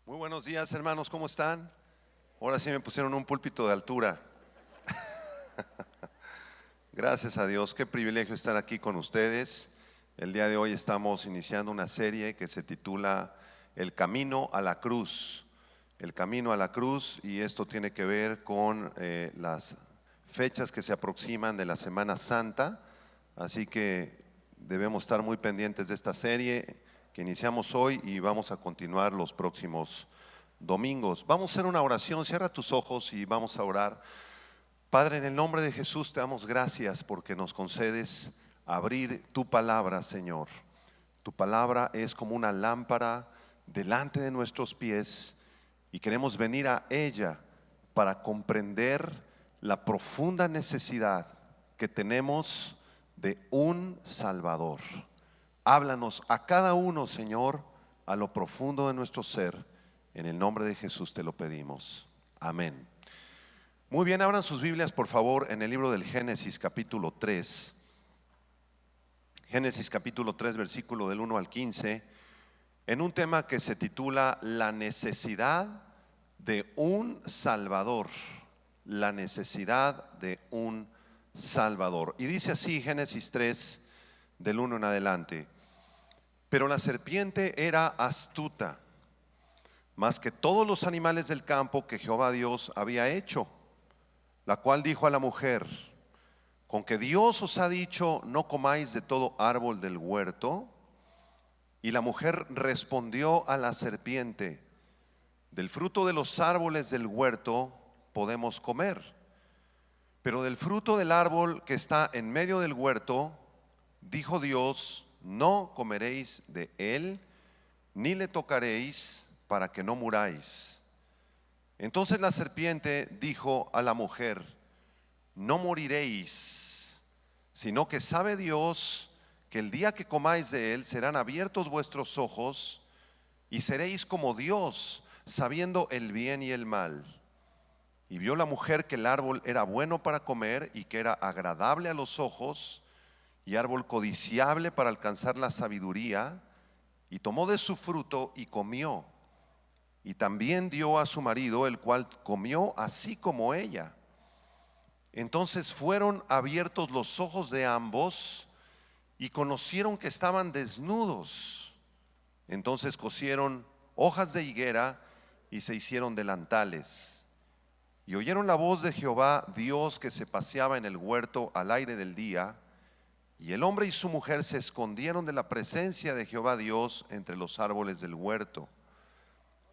Muy buenos días, hermanos, ¿cómo están? Ahora sí me pusieron un púlpito de altura. Gracias a Dios, qué privilegio estar aquí con ustedes. El día de hoy estamos iniciando una serie que se titula El Camino a la Cruz. El Camino a la Cruz, y esto tiene que ver con las fechas que se aproximan de la Semana Santa. Así que debemos estar muy pendientes de esta serie que iniciamos hoy y vamos a continuar los próximos domingos. Vamos a hacer una oración, cierra tus ojos y vamos a orar. Padre, en el nombre de Jesús te damos gracias porque nos concedes abrir tu palabra, Señor. Tu palabra es como una lámpara delante de nuestros pies y queremos venir a ella para comprender la profunda necesidad que tenemos de un Salvador. Háblanos a cada uno, Señor, a lo profundo de nuestro ser. En el nombre de Jesús te lo pedimos. Amén. Muy bien, abran sus Biblias por favor en el libro del Génesis capítulo 3. Génesis capítulo 3, versículo del 1 al 15, en un tema que se titula La necesidad de un Salvador. La necesidad de un Salvador. Y dice así Génesis 3, del 1 en adelante: Pero la serpiente era astuta, más que todos los animales del campo que Jehová Dios había hecho, la cual dijo a la mujer: ¿con que Dios os ha dicho, no comáis de todo árbol del huerto? Y la mujer respondió a la serpiente: del fruto de los árboles del huerto podemos comer, pero del fruto del árbol que está en medio del huerto, dijo Dios, no comeréis de él, ni le tocaréis, para que no muráis. Entonces la serpiente dijo a la mujer: no moriréis, sino que sabe Dios que el día que comáis de él serán abiertos vuestros ojos y seréis como Dios, sabiendo el bien y el mal. Y vio la mujer que el árbol era bueno para comer y que era agradable a los ojos y árbol codiciable para alcanzar la sabiduría, y tomó de su fruto y comió, y también dio a su marido, el cual comió así como ella. Entonces fueron abiertos los ojos de ambos y conocieron que estaban desnudos. Entonces cosieron hojas de higuera y se hicieron delantales. Y oyeron la voz de Jehová Dios que se paseaba en el huerto al aire del día. Y el hombre y su mujer se escondieron de la presencia de Jehová Dios entre los árboles del huerto.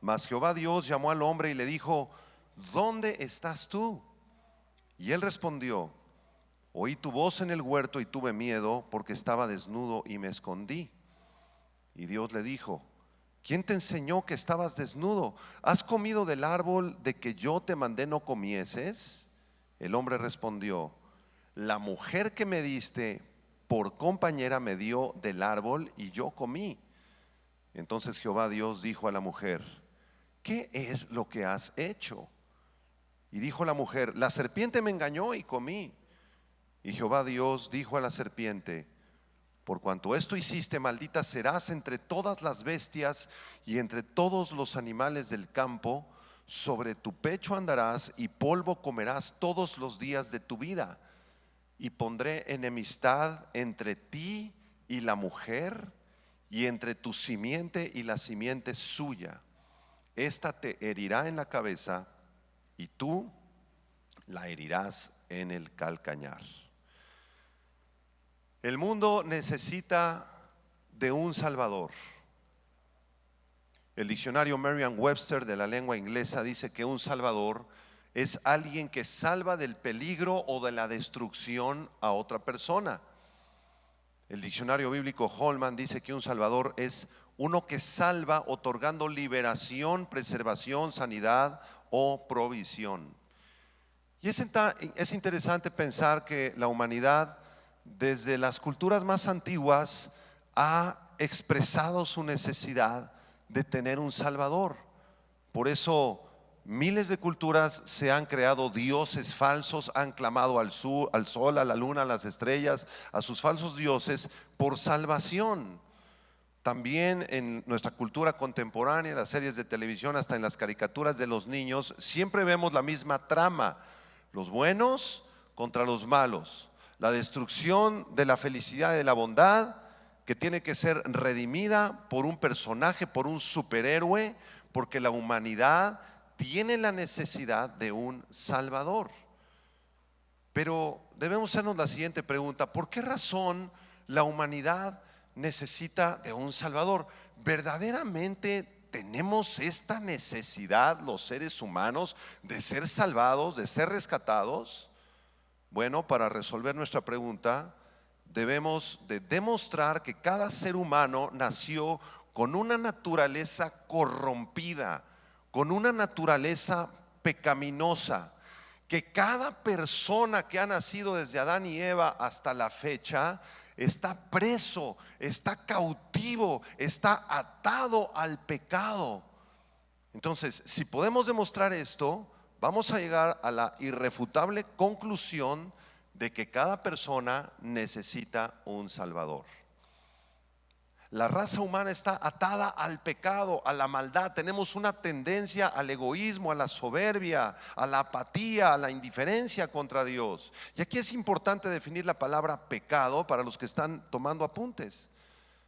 Mas Jehová Dios llamó al hombre y le dijo: ¿dónde estás tú? Y él respondió: oí tu voz en el huerto y tuve miedo, porque estaba desnudo y me escondí. Y Dios le dijo: ¿quién te enseñó que estabas desnudo? ¿Has comido del árbol de que yo te mandé no comieses? El hombre respondió: la mujer que me diste por compañera me dio del árbol y yo comí. Entonces Jehová Dios dijo a la mujer: ¿qué es lo que has hecho? Y dijo la mujer: la serpiente me engañó y comí. Y Jehová Dios dijo a la serpiente: por cuanto esto hiciste, maldita serás entre todas las bestias y entre todos los animales del campo. Sobre tu pecho andarás y polvo comerás todos los días de tu vida. Y pondré enemistad entre ti y la mujer, y entre tu simiente y la simiente suya. Esta te herirá en la cabeza y tú la herirás en el calcañar. El mundo necesita de un Salvador. El diccionario Merriam-Webster de la lengua inglesa dice que un Salvador es alguien que salva del peligro o de la destrucción a otra persona. El diccionario bíblico Holman dice que un Salvador es uno que salva otorgando liberación, preservación, sanidad o provisión. Y es interesante pensar que la humanidad desde las culturas más antiguas ha expresado su necesidad de tener un Salvador. Por eso miles de culturas se han creado dioses falsos, han clamado al sol, a la luna, a las estrellas, a sus falsos dioses por salvación. también en nuestra cultura contemporánea, en las series de televisión, hasta en las caricaturas de los niños, siempre vemos la misma trama: los buenos contra los malos, la destrucción de la felicidad y de la bondad, que tiene que ser redimida por un personaje, por un superhéroe, porque la humanidad tiene la necesidad de un Salvador. Pero debemos hacernos la siguiente pregunta: ¿por qué razón la humanidad necesita de un Salvador? ¿Verdaderamente tenemos esta necesidad los seres humanos de ser salvados, de ser rescatados? Bueno, para resolver nuestra pregunta debemos de demostrar que cada ser humano nació con una naturaleza corrompida, con una naturaleza pecaminosa, que cada persona que ha nacido desde Adán y Eva hasta la fecha está preso, está cautivo, está atado al pecado. Entonces, si podemos demostrar esto, vamos a llegar a la irrefutable conclusión de que cada persona necesita un Salvador. La raza humana está atada al pecado, a la maldad. Tenemos una tendencia al egoísmo, a la soberbia, a la apatía, a la indiferencia contra Dios. Y aquí es importante definir la palabra pecado para los que están tomando apuntes.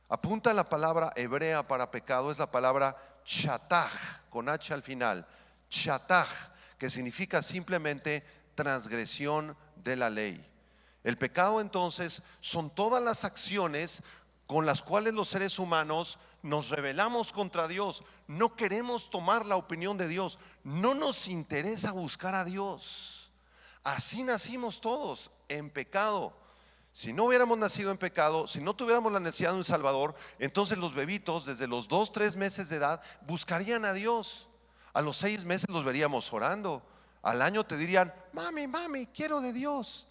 Apunta la palabra hebrea para pecado, es la palabra chataj, con H al final. Chataj, que significa simplemente transgresión de la ley. El pecado entonces son todas las acciones con las cuales los seres humanos nos rebelamos contra Dios. No queremos tomar la opinión de Dios, no nos interesa buscar a Dios. Así nacimos todos, en pecado. Si no hubiéramos nacido en pecado, si no tuviéramos la necesidad de un Salvador, entonces los bebitos desde los 2, 3 meses de edad buscarían a Dios. A los 6 meses los veríamos orando. Al año te dirían: mami, mami, quiero de Dios.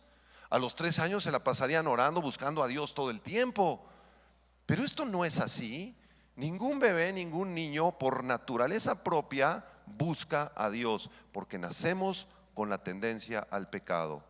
A los 3 años se la pasarían orando, buscando a Dios todo el tiempo. Pero esto no es así. Ningún bebé, ningún niño por naturaleza propia busca a Dios, porque nacemos con la tendencia al pecado.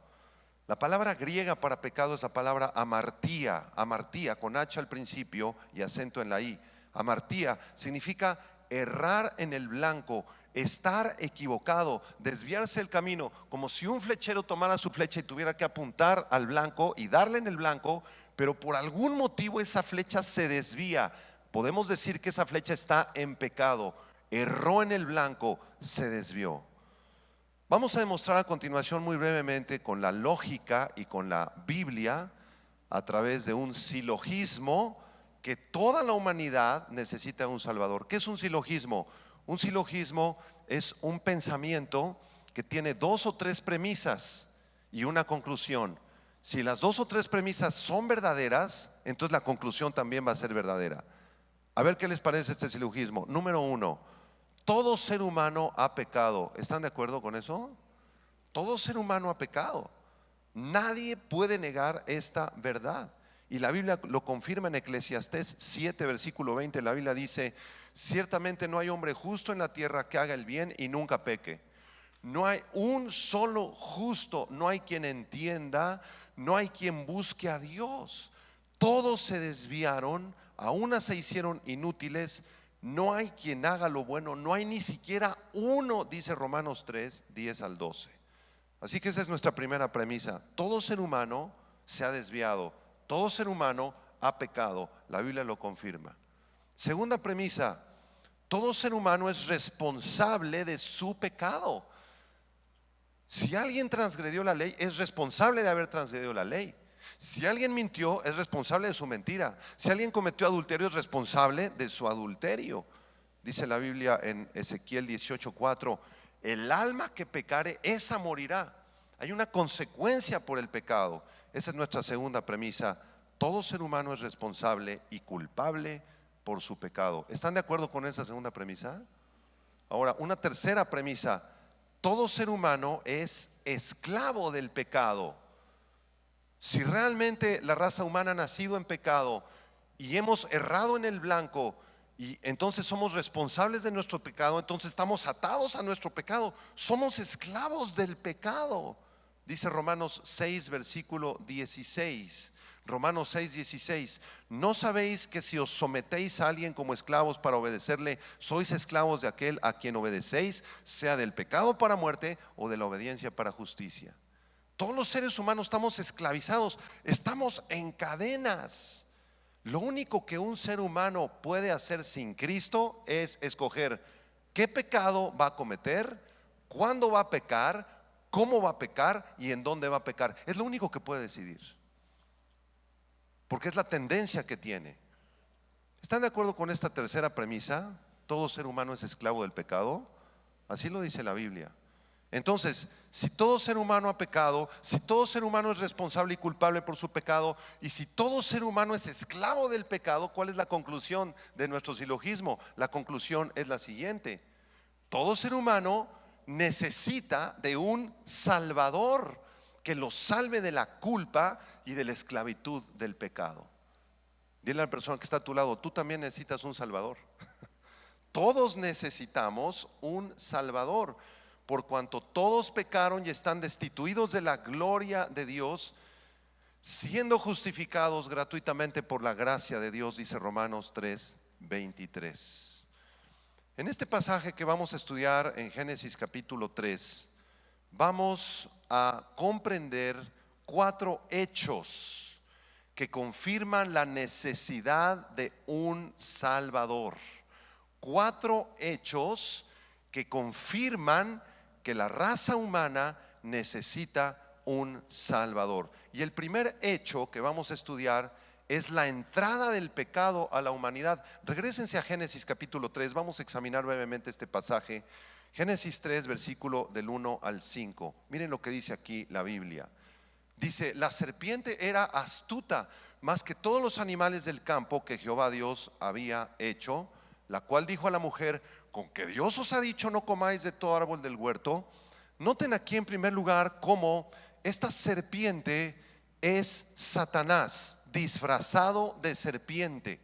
La palabra griega para pecado es la palabra amartía, amartía con H al principio y acento en la I. Amartía significa errar en el blanco, estar equivocado, desviarse del camino, como si un flechero tomara su flecha y tuviera que apuntar al blanco y darle en el blanco, pero por algún motivo esa flecha se desvía. Podemos decir que esa flecha está en pecado, erró en el blanco, se desvió. Vamos a demostrar a continuación muy brevemente con la lógica y con la Biblia, a través de un silogismo, que toda la humanidad necesita un Salvador. ¿Qué es un silogismo? Un silogismo es un pensamiento que tiene 2 o 3 premisas y una conclusión. Si las 2 o 3 premisas son verdaderas, entonces la conclusión también va a ser verdadera. A ver qué les parece este silogismo. Número 1: todo ser humano ha pecado. ¿Están de acuerdo con eso? Todo ser humano ha pecado. Nadie puede negar esta verdad. Y la Biblia lo confirma en Eclesiastés 7, versículo 20. La Biblia dice: ciertamente no hay hombre justo en la tierra que haga el bien y nunca peque. No hay un solo justo, no hay quien entienda, no hay quien busque a Dios. Todos se desviaron, a unas se hicieron inútiles. No hay quien haga lo bueno, no hay ni siquiera uno, dice Romanos 3, 10 al 12. Así que esa es nuestra primera premisa. Todo ser humano se ha desviado, todo ser humano ha pecado. La Biblia lo confirma. Segunda premisa: todo ser humano es responsable de su pecado. Si alguien transgredió la ley, es responsable de haber transgredido la ley. Si alguien mintió, es responsable de su mentira. Si alguien cometió adulterio, es responsable de su adulterio. Dice la Biblia en Ezequiel 18:4: el alma que pecare, esa morirá. Hay una consecuencia por el pecado. Esa es nuestra segunda premisa. Todo ser humano es responsable y culpable por su pecado. ¿Están de acuerdo con esa segunda premisa? Ahora, una tercera premisa: todo ser humano es esclavo del pecado. Si realmente la raza humana ha nacido en pecado y hemos errado en el blanco, y entonces somos responsables de nuestro pecado, entonces estamos atados a nuestro pecado, somos esclavos del pecado. Dice Romanos 6, versículo 16. Romanos 6, 16. ¿No sabéis que si os sometéis a alguien como esclavos para obedecerle, sois esclavos de aquel a quien obedecéis, sea del pecado para muerte o de la obediencia para justicia? Todos los seres humanos estamos esclavizados, estamos en cadenas. Lo único que un ser humano puede hacer sin Cristo es escoger qué pecado va a cometer, cuándo va a pecar, cómo va a pecar y en dónde va a pecar. Es lo único que puede decidir, porque es la tendencia que tiene. ¿Están de acuerdo con esta tercera premisa? Todo ser humano es esclavo del pecado. Así lo dice la Biblia. Entonces, si todo ser humano ha pecado, si todo ser humano es responsable y culpable por su pecado, y si todo ser humano es esclavo del pecado, ¿cuál es la conclusión de nuestro silogismo? La conclusión es la siguiente: todo ser humano necesita de un Salvador que lo salve de la culpa y de la esclavitud del pecado. Dile a la persona que está a tu lado: tú también necesitas un Salvador. Todos necesitamos un Salvador, por cuanto todos pecaron y están destituidos de la gloria de Dios, siendo justificados gratuitamente por la gracia de Dios, dice Romanos 3, 23. En este pasaje que vamos a estudiar en Génesis capítulo 3, vamos a comprender 4 hechos que confirman la necesidad de un Salvador. 4 hechos que confirman que la raza humana necesita un Salvador. Y el primer hecho que vamos a estudiar es la entrada del pecado a la humanidad. Regrésense a Génesis capítulo 3, vamos a examinar brevemente este pasaje. Génesis 3, versículo del 1 al 5. Miren lo que dice aquí la Biblia. Dice: la serpiente era astuta más que todos los animales del campo que Jehová Dios había hecho, la cual dijo a la mujer: con que Dios os ha dicho no comáis de todo árbol del huerto. Noten aquí en primer lugar cómo esta serpiente es Satanás disfrazado de serpiente.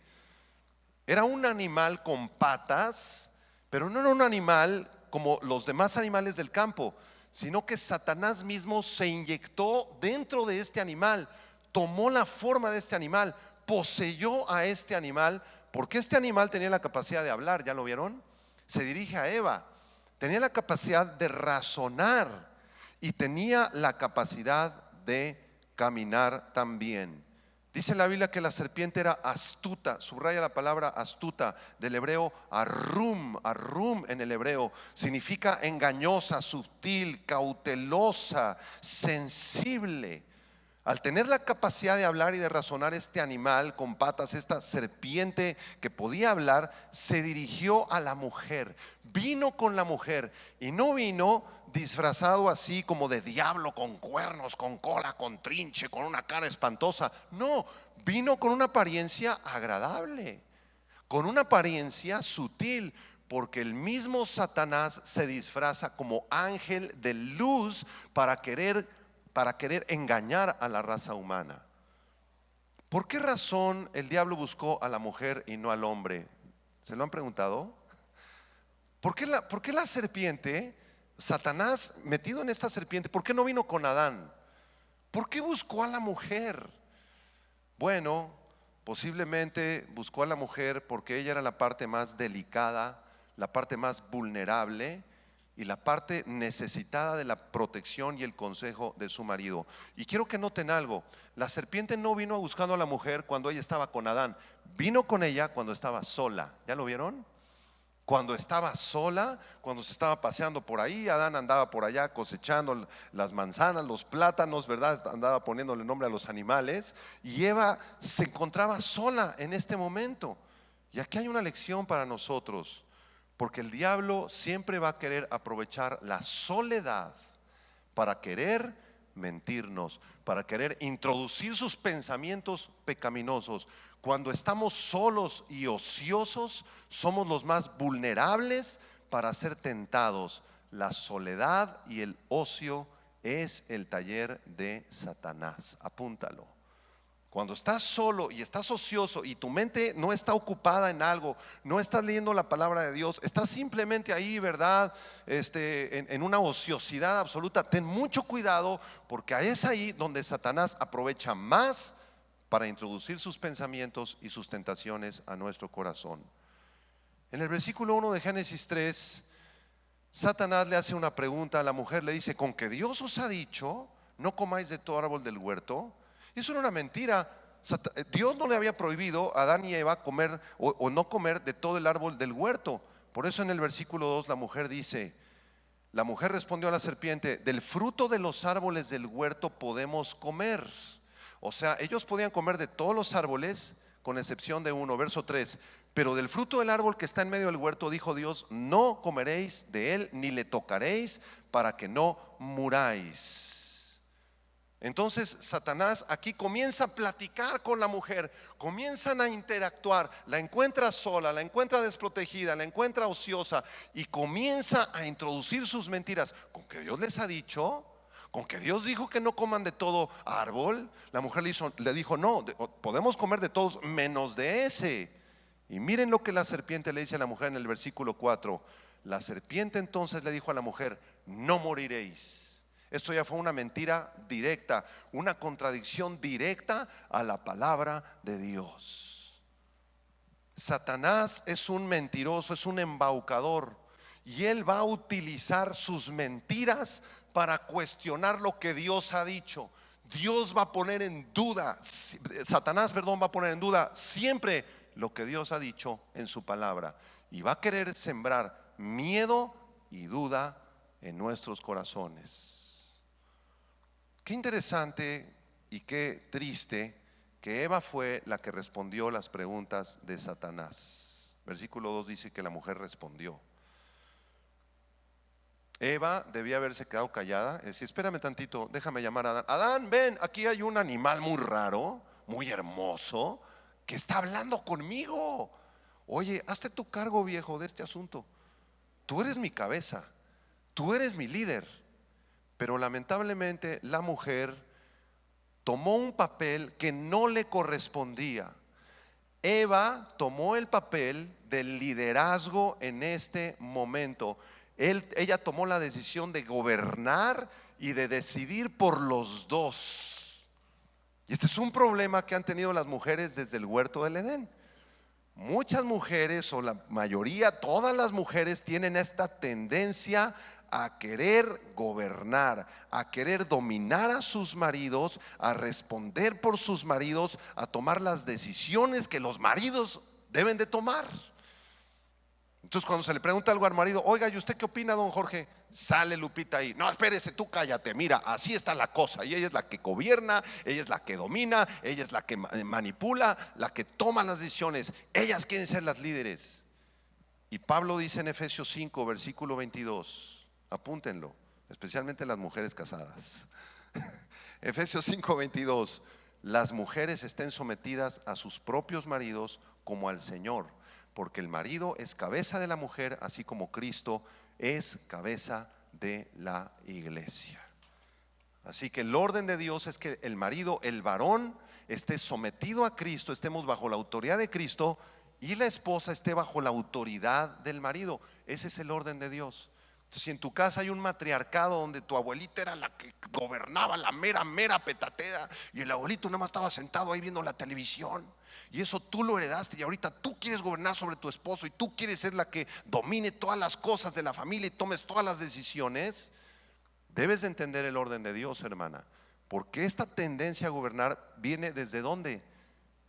Era un animal con patas, pero no era un animal como los demás animales del campo, sino que Satanás mismo se inyectó dentro de este animal, tomó la forma de este animal, poseyó a este animal, porque este animal tenía la capacidad de hablar. ¿Ya lo vieron? Se dirige a Eva. Tenía la capacidad de razonar y tenía la capacidad de caminar también. Dice la Biblia que la serpiente era astuta. Subraya la palabra astuta, del hebreo arum. Arum en el hebreo significa engañosa, sutil, cautelosa, sensible. Al tener la capacidad de hablar y de razonar, este animal con patas, esta serpiente que podía hablar, se dirigió a la mujer. Vino con la mujer y no vino disfrazado así como de diablo, con cuernos, con cola, con trinche, con una cara espantosa. No, vino con una apariencia agradable, con una apariencia sutil, porque el mismo Satanás se disfraza como ángel de luz para querer engañar a la raza humana. ¿Por qué razón el diablo buscó a la mujer y no al hombre? ¿Se lo han preguntado? ¿Por qué la serpiente, Satanás metido en esta serpiente, por qué no vino con Adán? ¿Por qué buscó a la mujer? Bueno, posiblemente buscó a la mujer porque ella era la parte más delicada, la parte más vulnerable y la parte necesitada de la protección y el consejo de su marido. Y quiero que noten algo: la serpiente no vino buscando a la mujer cuando ella estaba con Adán, vino con ella cuando estaba sola. ¿Ya lo vieron? Cuando estaba sola, cuando se estaba paseando por ahí, Adán andaba por allá cosechando las manzanas, los plátanos, ¿verdad? Andaba poniéndole nombre a los animales, y Eva se encontraba sola en este momento. Y aquí hay una lección para nosotros, porque el diablo siempre va a querer aprovechar la soledad para querer mentirnos, para querer introducir sus pensamientos pecaminosos. Cuando estamos solos y ociosos, somos los más vulnerables para ser tentados. La soledad y el ocio es el taller de Satanás. Apúntalo. Cuando estás solo y estás ocioso y tu mente no está ocupada en algo, no estás leyendo la palabra de Dios, estás simplemente ahí, ¿verdad? En una ociosidad absoluta. Ten mucho cuidado, porque es ahí donde Satanás aprovecha más para introducir sus pensamientos y sus tentaciones a nuestro corazón. En el versículo 1 de Génesis 3, Satanás le hace una pregunta a la mujer, le dice: ¿con que Dios os ha dicho, no comáis de todo árbol del huerto? Y eso era una mentira. Dios no le había prohibido a Adán y Eva comer o no comer de todo el árbol del huerto. Por eso en el versículo 2 la mujer dice: la mujer respondió a la serpiente: del fruto de los árboles del huerto podemos comer. O sea, ellos podían comer de todos los árboles con excepción de uno. Verso 3: pero del fruto del árbol que está en medio del huerto, dijo Dios, no comeréis de él ni le tocaréis, para que no muráis. Entonces Satanás aquí comienza a platicar con la mujer, comienzan a interactuar, la encuentra sola, la encuentra desprotegida, la encuentra ociosa y comienza a introducir sus mentiras. ¿Con que Dios les ha dicho? ¿Con que Dios dijo que no coman de todo árbol? La mujer le dijo: no, podemos comer de todos menos de ese. Y miren lo que la serpiente le dice a la mujer en el versículo 4. La serpiente entonces le dijo a la mujer: no moriréis. Esto ya fue una mentira directa, una contradicción directa a la palabra de Dios. Satanás es un mentiroso, es un embaucador, y él va a utilizar sus mentiras para cuestionar lo que Dios ha dicho. Dios va a poner en duda, Satanás, va a poner en duda siempre lo que Dios ha dicho en su palabra, y va a querer sembrar miedo y duda en nuestros corazones. Qué interesante y qué triste que Eva fue la que respondió las preguntas de Satanás. Versículo 2 dice que la mujer respondió. Eva debía haberse quedado callada y decir: espérame tantito, déjame llamar a Adán. Adán, ven, aquí hay un animal muy raro, muy hermoso, que está hablando conmigo. Oye, hazte tu cargo, viejo, de este asunto. Tú eres mi cabeza, tú eres mi líder. Pero lamentablemente la mujer tomó un papel que no le correspondía. Eva tomó el papel del liderazgo en este momento. Ella tomó la decisión de gobernar y de decidir por los dos. Y este es un problema que han tenido las mujeres desde el huerto del Edén. Muchas mujeres, o la mayoría, todas las mujeres tienen esta tendencia a querer gobernar, a querer dominar a sus maridos, a responder por sus maridos, a tomar las decisiones que los maridos deben de tomar. Entonces cuando se le pregunta algo al marido: oiga, ¿y usted qué opina, don Jorge? Sale Lupita ahí: no, espérese, tú cállate, mira, así está la cosa. Y ella es la que gobierna, ella es la que domina, ella es la que manipula, la que toma las decisiones. Ellas quieren ser las líderes. Y Pablo dice en Efesios 5, versículo 22, apúntenlo, especialmente las mujeres casadas. Efesios 5, 22: las mujeres estén sometidas a sus propios maridos como al Señor, porque el marido es cabeza de la mujer, así como Cristo es cabeza de la iglesia. Así que el orden de Dios es que el marido, el varón, esté sometido a Cristo, estemos bajo la autoridad de Cristo, y la esposa esté bajo la autoridad del marido. Ese es el orden de Dios. Entonces, si en tu casa hay un matriarcado donde tu abuelita era la que gobernaba, la mera petatea, y el abuelito nada más estaba sentado ahí viendo la televisión, y eso tú lo heredaste, y ahorita tú quieres gobernar sobre tu esposo, y tú quieres ser la que domine todas las cosas de la familia y tomes todas las decisiones, debes de entender el orden de Dios, hermana, porque esta tendencia a gobernar viene ¿desde dónde?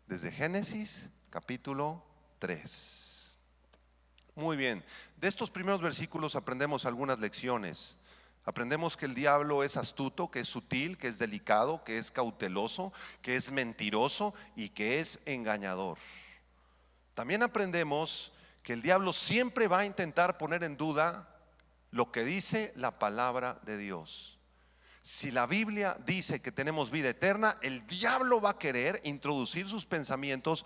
Desde Génesis capítulo 3. Muy bien, de estos primeros versículos aprendemos algunas lecciones. Aprendemos que el diablo es astuto, que es sutil, que es delicado, que es cauteloso, que es mentiroso y que es engañador. También aprendemos que el diablo siempre va a intentar poner en duda lo que dice la palabra de Dios. Si la Biblia dice que tenemos vida eterna, el diablo va a querer introducir sus pensamientos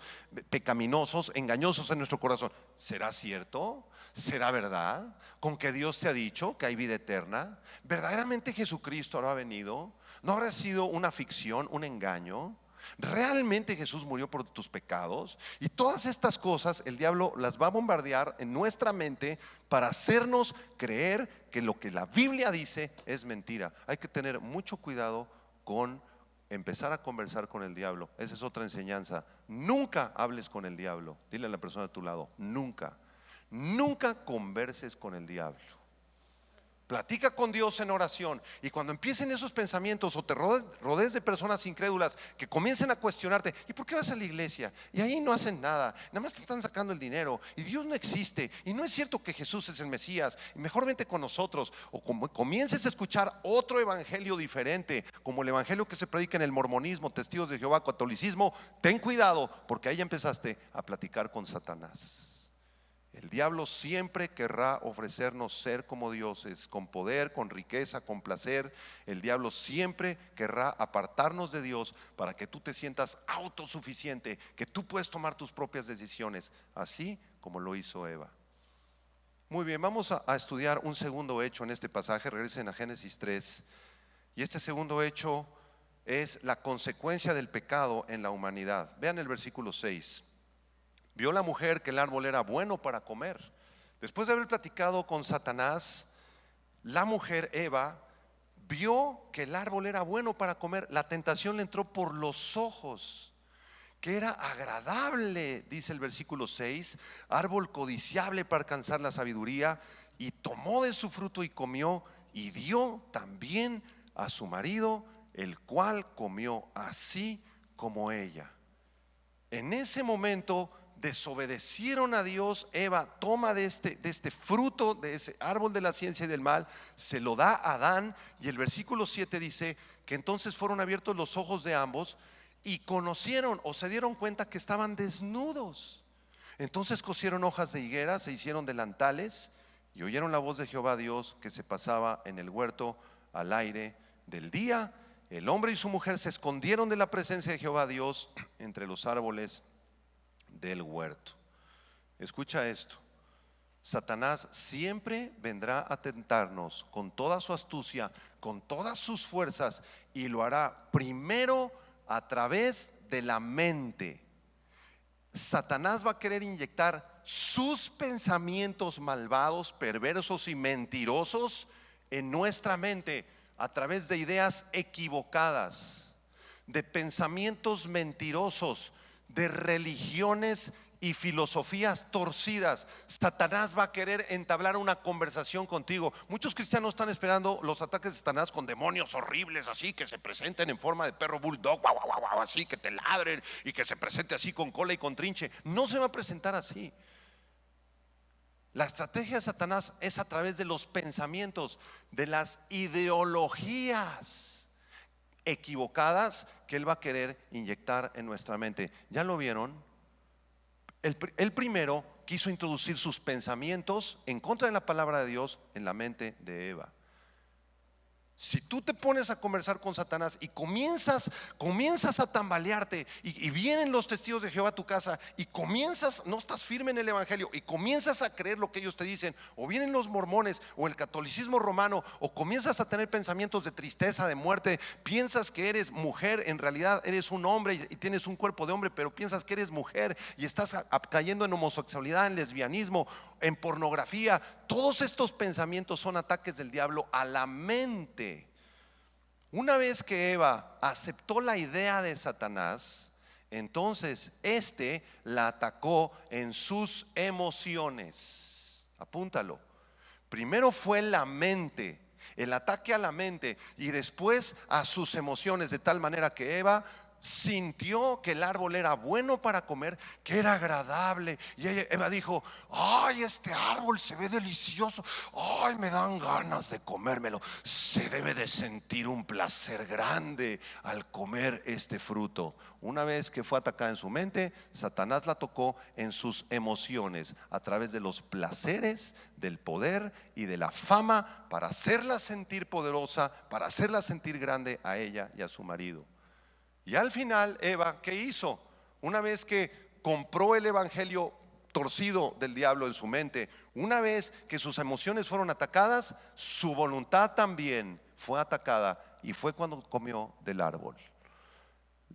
pecaminosos, engañosos en nuestro corazón. ¿Será cierto? ¿Será verdad? ¿Con que Dios te ha dicho que hay vida eterna? ¿Verdaderamente Jesucristo habrá venido? ¿No habrá sido una ficción, un engaño? ¿Realmente Jesús murió por tus pecados? Y todas estas cosas el diablo las va a bombardear en nuestra mente para hacernos creer que lo que la Biblia dice es mentira. Hay que tener mucho cuidado con empezar a conversar con el diablo. Esa es otra enseñanza. Nunca hables con el diablo. Dile a la persona de tu lado, nunca. Nunca converses con el diablo. Platica con Dios en oración, y cuando empiecen esos pensamientos o te rodees de personas incrédulas que comiencen a cuestionarte: ¿y por qué vas a la iglesia? Y ahí no hacen nada, nada más te están sacando el dinero, y Dios no existe, y no es cierto que Jesús es el Mesías, y mejor vente con nosotros. O como comiences a escuchar otro evangelio diferente, como el evangelio que se predica en el mormonismo, testigos de Jehová, catolicismo, ten cuidado, porque ahí ya empezaste a platicar con Satanás. El diablo siempre querrá ofrecernos ser como dioses, con poder, con riqueza, con placer. El diablo siempre querrá apartarnos de Dios para que tú te sientas autosuficiente, que tú puedes tomar tus propias decisiones, así como lo hizo Eva. Muy bien, vamos a estudiar un segundo hecho en este pasaje. Regresen a Génesis 3. Y este segundo hecho es la consecuencia del pecado en la humanidad. Vean el versículo 6. Vio la mujer que el árbol era bueno para comer. Después de haber platicado con Satanás, la mujer Eva vio que el árbol era bueno para comer. La tentación le entró por los ojos, que era agradable, dice el versículo 6, árbol codiciable para alcanzar la sabiduría, y tomó de su fruto y comió, y dio también a su marido, el cual comió así como ella. En ese momento desobedecieron a Dios. Eva toma de este fruto, de ese árbol de la ciencia y del mal, se lo da a Adán, y el versículo 7 dice que entonces fueron abiertos los ojos de ambos y conocieron o se dieron cuenta que estaban desnudos. Entonces cosieron hojas de higuera, se hicieron delantales, y oyeron la voz de Jehová Dios que se pasaba en el huerto al aire del día. El hombre y su mujer se escondieron de la presencia de Jehová Dios entre los árboles del huerto. Escucha esto: Satanás siempre vendrá a tentarnos con toda su astucia, con todas sus fuerzas, y lo hará primero a través de la mente. Satanás va a querer inyectar sus pensamientos malvados, perversos y mentirosos en nuestra mente a través de ideas equivocadas, de pensamientos mentirosos, de religiones y filosofías torcidas. Satanás va a querer entablar una conversación contigo. Muchos cristianos están esperando los ataques de Satanás con demonios horribles, así que se presenten en forma de perro bulldog, guau, guau, guau, así que te ladren, y que se presente así con cola y con trinche. No se va a presentar así. La estrategia de Satanás es a través de los pensamientos, de las ideologías equivocadas que él va a querer inyectar en nuestra mente. ¿Ya lo vieron? El primero quiso introducir sus pensamientos en contra de la palabra de Dios en la mente de Eva. Si tú te pones a conversar con Satanás y comienzas a tambalearte, y vienen los testigos de Jehová a tu casa, y no estás firme en el evangelio, y comienzas a creer lo que ellos te dicen, o vienen los mormones o el catolicismo romano, o comienzas a tener pensamientos de tristeza, de muerte, piensas que eres mujer, en realidad eres un hombre y tienes un cuerpo de hombre, pero piensas que eres mujer, y estás cayendo en homosexualidad, en lesbianismo, en pornografía. Todos estos pensamientos son ataques del diablo a la mente. Una vez que Eva aceptó la idea de Satanás, entonces la atacó en sus emociones. Apúntalo. Primero fue la mente, el ataque a la mente, y después a sus emociones, de tal manera que Eva sintió que el árbol era bueno para comer, que era agradable, y Eva dijo: ay, este árbol se ve delicioso, ay, me dan ganas de comérmelo. Se debe de sentir un placer grande al comer este fruto. Una vez que fue atacada en su mente, Satanás la tocó en sus emociones a través de los placeres, del poder y de la fama, para hacerla sentir poderosa, para hacerla sentir grande a ella y a su marido. Y al final Eva, ¿qué hizo? Una vez que compró el evangelio torcido del diablo en su mente, una vez que sus emociones fueron atacadas, su voluntad también fue atacada, y fue cuando comió del árbol.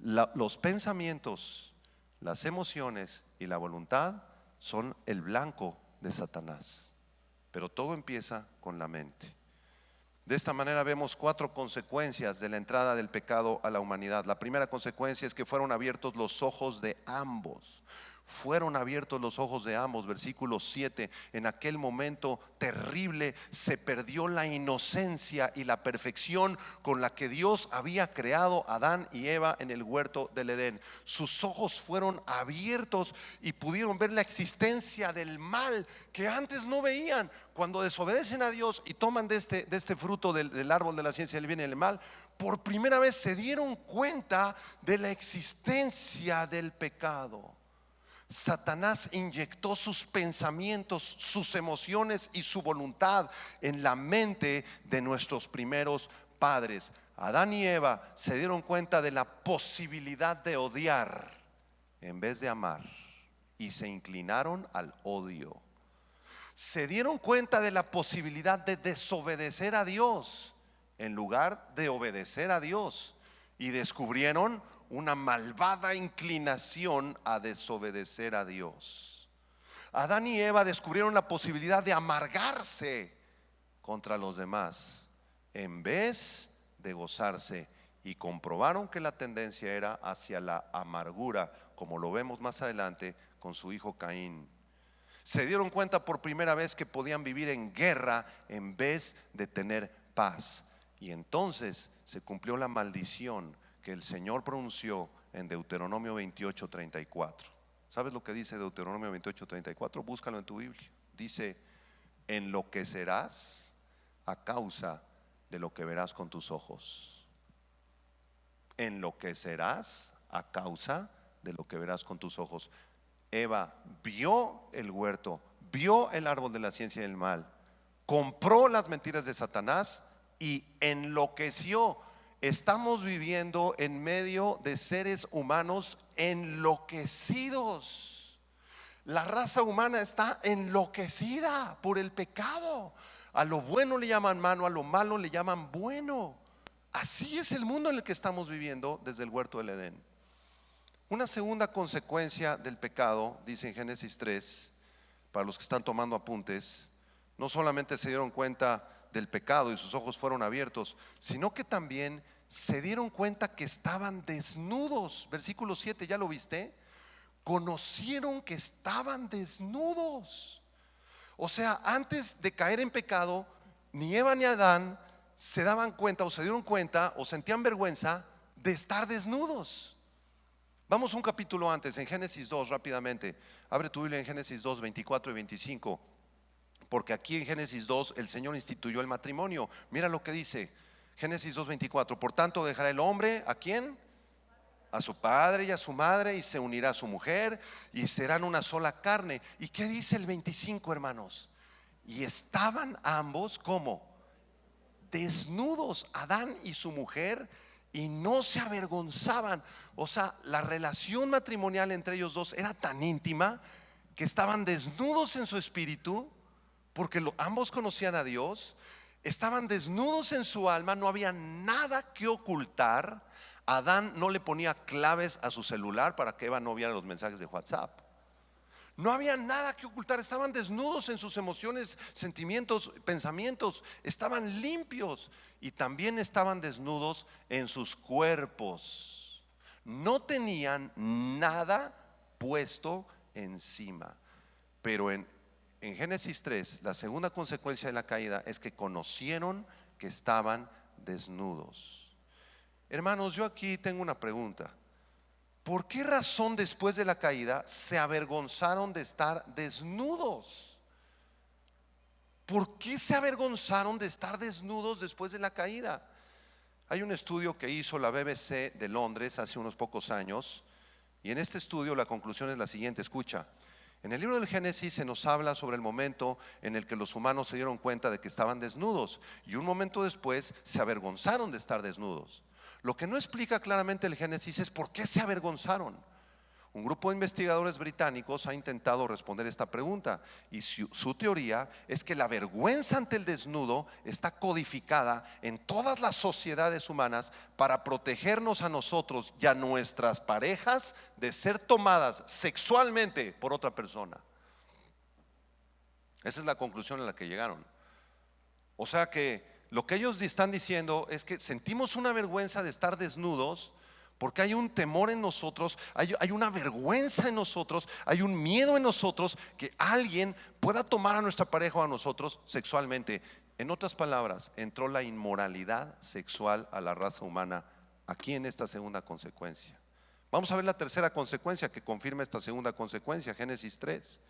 Los pensamientos, las emociones y la voluntad son el blanco de Satanás. Pero todo empieza con la mente. De esta manera vemos 4 consecuencias de la entrada del pecado a la humanidad. La primera consecuencia es que fueron abiertos los ojos de ambos. Fueron abiertos los ojos de ambos. Versículo 7. En aquel momento terrible se perdió la inocencia y la perfección con la que Dios había creado a Adán y Eva en el huerto del Edén. Sus ojos fueron abiertos y pudieron ver la existencia del mal que antes no veían. Cuando desobedecen a Dios y toman de este fruto del árbol de la ciencia del bien y del mal, por primera vez se dieron cuenta de la existencia del pecado. Satanás inyectó sus pensamientos, sus emociones y su voluntad en la mente de nuestros primeros padres. Adán y Eva se dieron cuenta de la posibilidad de odiar en vez de amar y se inclinaron al odio. Se dieron cuenta de la posibilidad de desobedecer a Dios en lugar de obedecer a Dios y descubrieron una malvada inclinación a desobedecer a Dios. Adán y Eva descubrieron la posibilidad de amargarse contra los demás en vez de gozarse, y comprobaron que la tendencia era hacia la amargura, como lo vemos más adelante con su hijo Caín. Se dieron cuenta por primera vez que podían vivir en guerra en vez de tener paz, y entonces se cumplió la maldición que el Señor pronunció en Deuteronomio 28:34. ¿Sabes lo que dice Deuteronomio 28:34? Búscalo en tu Biblia. Dice: enloquecerás a causa de lo que verás con tus ojos. Enloquecerás a causa de lo que verás con tus ojos. Eva vio el huerto, vio el árbol de la ciencia del mal, compró las mentiras de Satanás y enloqueció. Estamos viviendo en medio de seres humanos enloquecidos. La raza humana está enloquecida por el pecado. A lo bueno le llaman malo, a lo malo le llaman bueno. Así es el mundo en el que estamos viviendo desde el huerto del Edén. Una segunda consecuencia del pecado, dice en Génesis 3, para los que están tomando apuntes, no solamente se dieron cuenta del pecado y sus ojos fueron abiertos, sino que también se dieron cuenta que estaban desnudos. Versículo 7, ¿ya lo viste? Conocieron que estaban desnudos. O sea, antes de caer en pecado, ni Eva ni Adán se daban cuenta o se dieron cuenta o sentían vergüenza de estar desnudos. Vamos un capítulo antes, en Génesis 2, rápidamente. Abre tu Biblia en Génesis 2, 24 y 25. Porque aquí en Génesis 2 el Señor instituyó el matrimonio. Mira lo que dice Génesis 2:24. Por tanto dejará el hombre, ¿a quién? A su padre y a su madre, y se unirá a su mujer, y serán una sola carne. ¿Y qué dice el 25, hermanos? Y estaban ambos como desnudos, Adán y su mujer, y no se avergonzaban. O sea, la relación matrimonial entre ellos dos era tan íntima que estaban desnudos en su espíritu, porque ambos conocían a Dios. Estaban desnudos en su alma, no había nada que ocultar. Adán no le ponía claves a su celular para que Eva no viera los mensajes de WhatsApp. No había nada que ocultar, estaban desnudos en sus emociones, sentimientos, pensamientos, estaban limpios y también estaban desnudos en sus cuerpos. No tenían nada puesto encima. Pero en Génesis 3, la segunda consecuencia de la caída es que conocieron que estaban desnudos. Hermanos, yo aquí tengo una pregunta. ¿Por qué razón después de la caída se avergonzaron de estar desnudos? ¿Por qué se avergonzaron de estar desnudos después de la caída? Hay un estudio que hizo la BBC de Londres hace unos pocos años, y en este estudio la conclusión es la siguiente. Escucha. En el libro del Génesis se nos habla sobre el momento en el que los humanos se dieron cuenta de que estaban desnudos, y un momento después se avergonzaron de estar desnudos. Lo que no explica claramente el Génesis es por qué se avergonzaron. Un grupo de investigadores británicos ha intentado responder esta pregunta y su teoría es que la vergüenza ante el desnudo está codificada en todas las sociedades humanas para protegernos a nosotros y a nuestras parejas de ser tomadas sexualmente por otra persona. Esa es la conclusión a la que llegaron. O sea que lo que ellos están diciendo es que sentimos una vergüenza de estar desnudos porque hay un temor en nosotros, hay una vergüenza en nosotros, hay un miedo en nosotros que alguien pueda tomar a nuestra pareja o a nosotros sexualmente. En otras palabras, entró la inmoralidad sexual a la raza humana aquí en esta segunda consecuencia. Vamos a ver la tercera consecuencia que confirma esta segunda consecuencia, Génesis 3.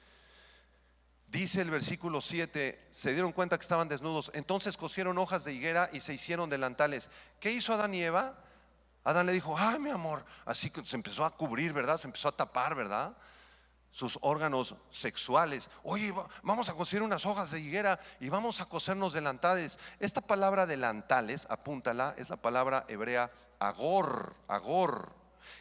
Dice el versículo 7, se dieron cuenta que estaban desnudos, entonces cosieron hojas de higuera y se hicieron delantales. ¿Qué hizo Adán y Eva? Adán le dijo, ay mi amor, así que se empezó a cubrir, ¿verdad? Se empezó a tapar, ¿verdad? Sus órganos sexuales. Oye, vamos a coser unas hojas de higuera y vamos a cosernos delantales. Esta palabra delantales, apúntala, es la palabra hebrea agor,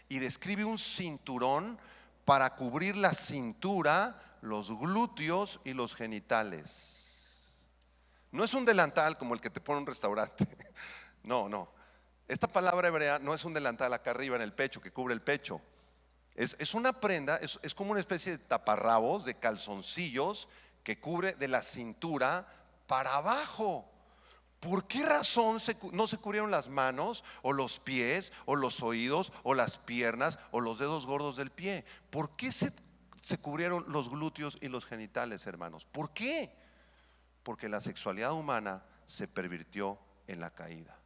y describe un cinturón para cubrir la cintura, los glúteos y los genitales. No es un delantal como el que te pone un restaurante. No. Esta palabra hebrea no es un delantal acá arriba en el pecho que cubre el pecho. Es una prenda, es como una especie de taparrabos, de calzoncillos que cubre de la cintura para abajo. ¿Por qué razón no se cubrieron las manos o los pies o los oídos o las piernas o los dedos gordos del pie? ¿Por qué se cubrieron los glúteos y los genitales, hermanos? ¿Por qué? Porque la sexualidad humana se pervirtió en la caída.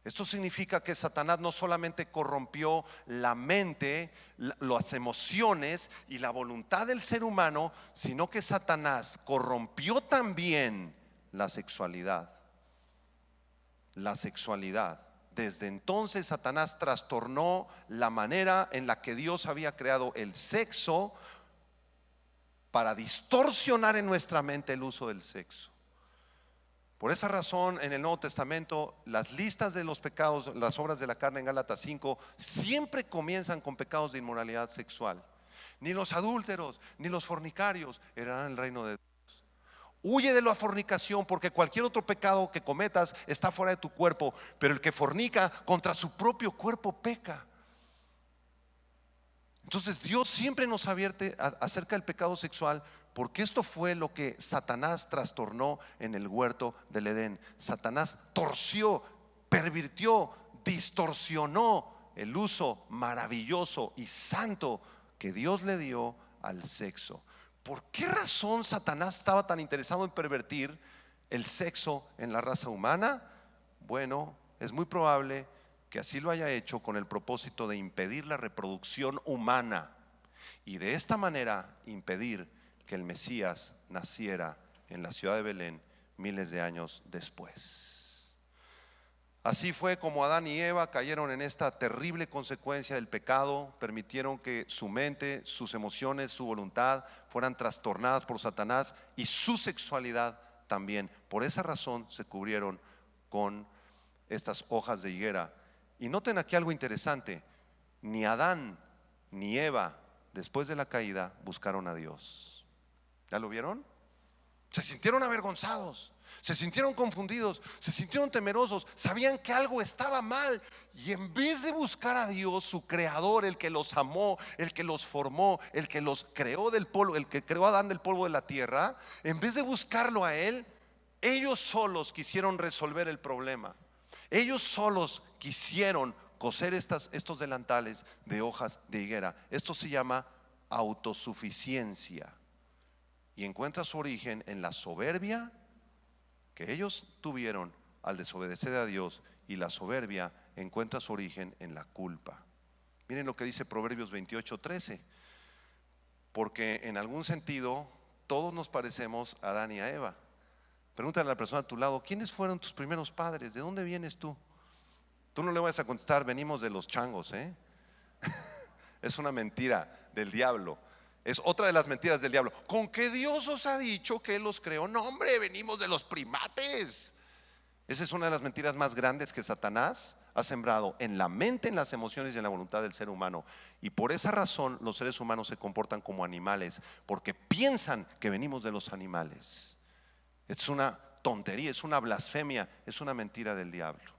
Esto significa que Satanás no solamente corrompió la mente, las emociones y la voluntad del ser humano, sino que Satanás corrompió también la sexualidad. La sexualidad. Desde entonces Satanás trastornó la manera en la que Dios había creado el sexo para distorsionar en nuestra mente el uso del sexo. Por esa razón, en el Nuevo Testamento, las listas de los pecados, las obras de la carne en Gálatas 5, siempre comienzan con pecados de inmoralidad sexual. Ni los adúlteros, ni los fornicarios heredarán el reino de Dios. Huye de la fornicación, porque cualquier otro pecado que cometas está fuera de tu cuerpo, pero el que fornica contra su propio cuerpo peca. Entonces Dios siempre nos advierte acerca del pecado sexual, porque esto fue lo que Satanás trastornó en el huerto del Edén. Satanás torció, pervirtió, distorsionó el uso maravilloso y santo que Dios le dio al sexo. ¿Por qué razón Satanás estaba tan interesado en pervertir el sexo en la raza humana? Bueno, es muy probable que así lo haya hecho con el propósito de impedir la reproducción humana y de esta manera impedir que el Mesías naciera en la ciudad de Belén miles de años después. Así fue como Adán y Eva cayeron en esta terrible consecuencia del pecado, permitieron que su mente, sus emociones, su voluntad fueran trastornadas por Satanás y su sexualidad también. Por esa razón se cubrieron con estas hojas de higuera. Y noten aquí algo interesante, ni Adán ni Eva después de la caída buscaron a Dios. ¿Ya lo vieron? Se sintieron avergonzados, se sintieron confundidos, se sintieron temerosos, sabían que algo estaba mal y en vez de buscar a Dios, su creador, el que los amó, el que los formó, el que los creó del polvo, el que creó a Adán del polvo de la tierra, en vez de buscarlo a él, ellos solos quisieron resolver el problema. Ellos solos quisieron coser estos delantales de hojas de higuera. Esto se llama autosuficiencia y encuentra su origen en la soberbia que ellos tuvieron al desobedecer a Dios, y la soberbia encuentra su origen en la culpa. Miren lo que dice Proverbios 28:13, porque en algún sentido todos nos parecemos a Adán y a Eva. Pregúntale a la persona a tu lado, ¿quiénes fueron tus primeros padres? ¿De dónde vienes tú? Tú no le vas a contestar, venimos de los changos, Es una mentira del diablo. Es otra de las mentiras del diablo. ¿Con qué Dios os ha dicho que Él los creó? No, hombre, venimos de los primates. Esa es una de las mentiras más grandes que Satanás ha sembrado en la mente, en las emociones y en la voluntad del ser humano. Y por esa razón los seres humanos se comportan como animales, porque piensan que venimos de los animales. Es una tontería, es una blasfemia, es una mentira del diablo.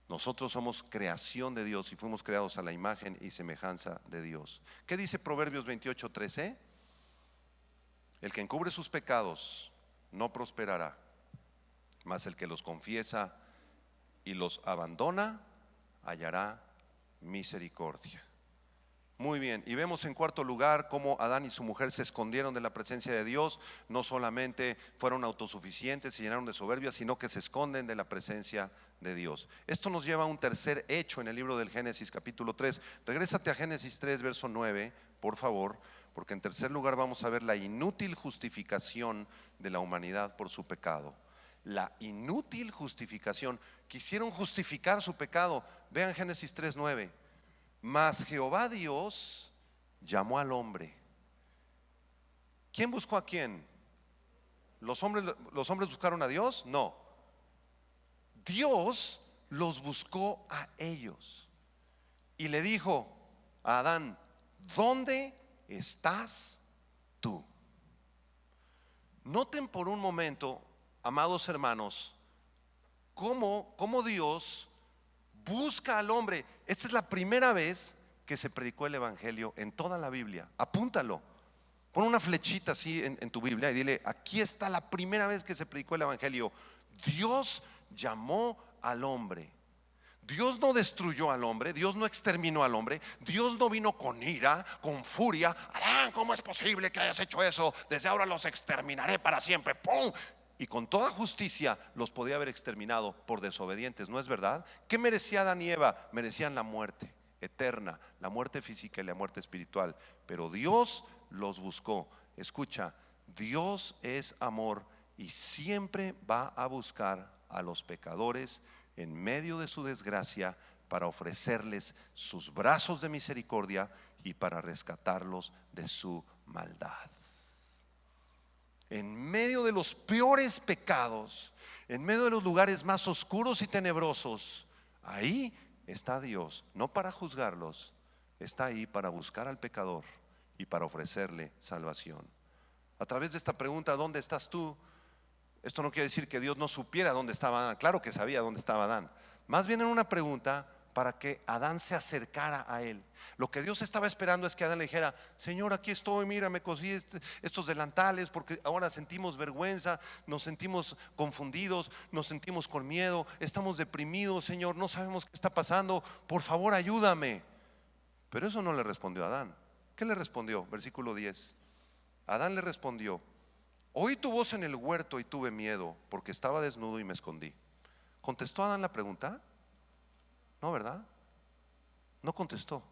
Nosotros somos creación de Dios y fuimos creados a la imagen y semejanza de Dios. ¿Qué dice Proverbios 28:13? El que encubre sus pecados no prosperará, mas el que los confiesa y los abandona hallará misericordia. Muy bien, y vemos en cuarto lugar cómo Adán y su mujer se escondieron de la presencia de Dios. No solamente fueron autosuficientes y llenaron de soberbia, sino que se esconden de la presencia de Dios. Esto nos lleva a un tercer hecho en el libro del Génesis capítulo 3. Regrésate a Génesis 3 verso 9, por favor, porque en tercer lugar vamos a ver la inútil justificación de la humanidad por su pecado. La inútil justificación. Quisieron justificar su pecado. Vean Génesis 3:9. Mas Jehová Dios llamó al hombre. ¿Quién buscó a quién? ¿Los hombres buscaron a Dios? No. Dios los buscó a ellos y le dijo a Adán: ¿dónde estás tú? Noten por un momento, amados hermanos, cómo Dios busca al hombre. Esta es la primera vez que se predicó el evangelio en toda la Biblia. Apúntalo, pon una flechita así en tu Biblia y dile: aquí está la primera vez que se predicó el evangelio. Dios llamó al hombre. Dios no destruyó al hombre, Dios no exterminó al hombre, Dios no vino con ira, con furia. Adán, ¿cómo es posible que hayas hecho eso? Desde ahora los exterminaré para siempre. ¡Pum! Y con toda justicia los podía haber exterminado por desobedientes, ¿no es verdad? ¿Qué merecía Adán y Eva? Merecían la muerte eterna, la muerte física y la muerte espiritual. Pero Dios los buscó. Escucha, Dios es amor y siempre va a buscar a los pecadores en medio de su desgracia para ofrecerles sus brazos de misericordia y para rescatarlos de su maldad. En medio de los peores pecados, en medio de los lugares más oscuros y tenebrosos, ahí está Dios, no para juzgarlos, está ahí para buscar al pecador y para ofrecerle salvación. A través de esta pregunta: ¿dónde estás tú? Esto no quiere decir que Dios no supiera dónde estaba Adán. Claro que sabía dónde estaba Adán. Más bien era una pregunta para que Adán se acercara a él. Lo que Dios estaba esperando es que Adán le dijera: Señor, aquí estoy, mira, me cosí estos delantales porque ahora sentimos vergüenza, nos sentimos confundidos, nos sentimos con miedo, estamos deprimidos, Señor, no sabemos qué está pasando, por favor ayúdame. Pero eso no le respondió a Adán. ¿Qué le respondió? Versículo 10. Adán le respondió: oí tu voz en el huerto y tuve miedo, porque estaba desnudo y me escondí. ¿Contestó Adán la pregunta? No, ¿verdad? No contestó.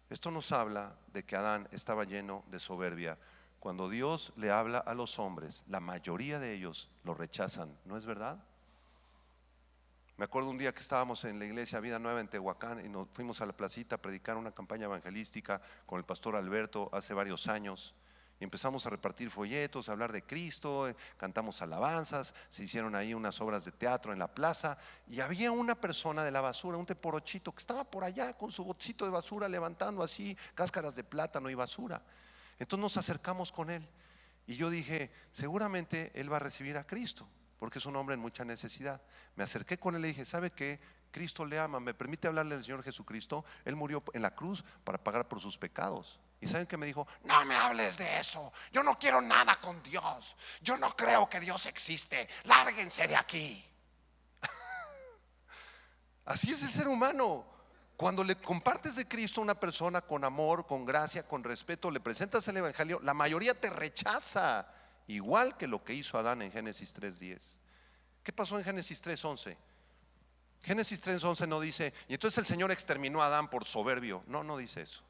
Esto nos habla de que Adán estaba lleno de soberbia. Cuando Dios le habla a los hombres, la mayoría de ellos lo rechazan, ¿no es verdad? Me acuerdo un día que estábamos en la iglesia Vida Nueva en Tehuacán y nos fuimos a la placita a predicar una campaña evangelística con el pastor Alberto hace varios años. Y empezamos a repartir folletos, a hablar de Cristo, cantamos alabanzas, se hicieron ahí unas obras de teatro en la plaza. Y había una persona de la basura, un teporochito, que estaba por allá con su botecito de basura levantando así cáscaras de plátano y basura. Entonces nos acercamos con él y yo dije: seguramente él va a recibir a Cristo, porque es un hombre en mucha necesidad. Me acerqué con él y le dije: ¿sabe qué? Cristo le ama, ¿me permite hablarle del Señor Jesucristo? Él murió en la cruz para pagar por sus pecados. ¿Y saben qué me dijo? No me hables de eso, yo no quiero nada con Dios, yo no creo que Dios existe, lárguense de aquí. Así es el ser humano. Cuando le compartes de Cristo a una persona con amor, con gracia, con respeto, le presentas el evangelio, la mayoría te rechaza, igual que lo que hizo Adán en Génesis 3:10. ¿Qué pasó en Génesis 3:11? Génesis 3:11 no dice: y entonces el Señor exterminó a Adán por soberbio. No, no dice eso.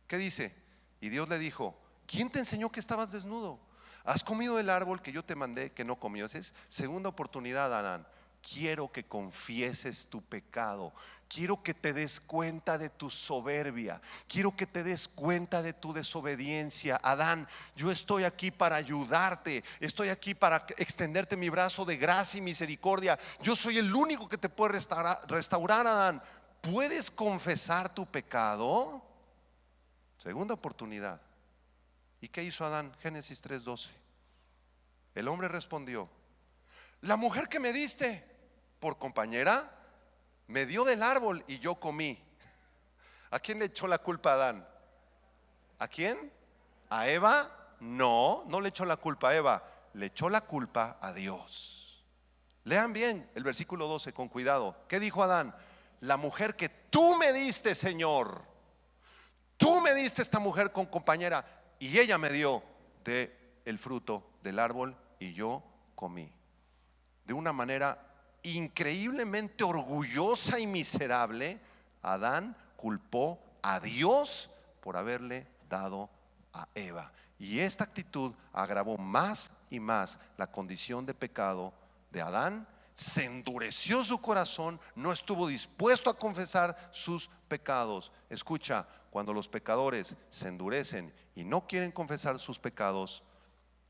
¿Qué dice? Y Dios le dijo: ¿quién te enseñó que estabas desnudo? ¿Has comido del árbol que yo te mandé que no comieses? Segunda oportunidad, Adán. quiero que confieses tu pecado. Quiero que te des cuenta de tu soberbia. Quiero que te des cuenta de tu desobediencia. Adán, yo estoy aquí para ayudarte. Estoy aquí para extenderte mi brazo de gracia y misericordia. Yo soy el único que te puede restaurar, Adán. ¿Puedes confesar tu pecado? Segunda oportunidad. ¿Y qué hizo Adán? Génesis 3:12. El hombre respondió: la mujer que me diste por compañera me dio del árbol y yo comí. ¿A quién le echó la culpa a Adán? ¿A quién? ¿A Eva? No, no le echó la culpa a Eva, le echó la culpa a Dios. Lean bien el versículo 12 con cuidado. ¿Qué dijo Adán? La mujer que tú me diste, Señor, tú me diste esta mujer con compañera y ella me dio de el fruto del árbol y yo comí. De una manera increíblemente orgullosa y miserable, Adán culpó a Dios por haberle dado a Eva. Y esta actitud agravó más y más la condición de pecado de Adán. Se endureció su corazón, no estuvo dispuesto a confesar sus pecados. Escucha, cuando los pecadores se endurecen y no quieren confesar sus pecados,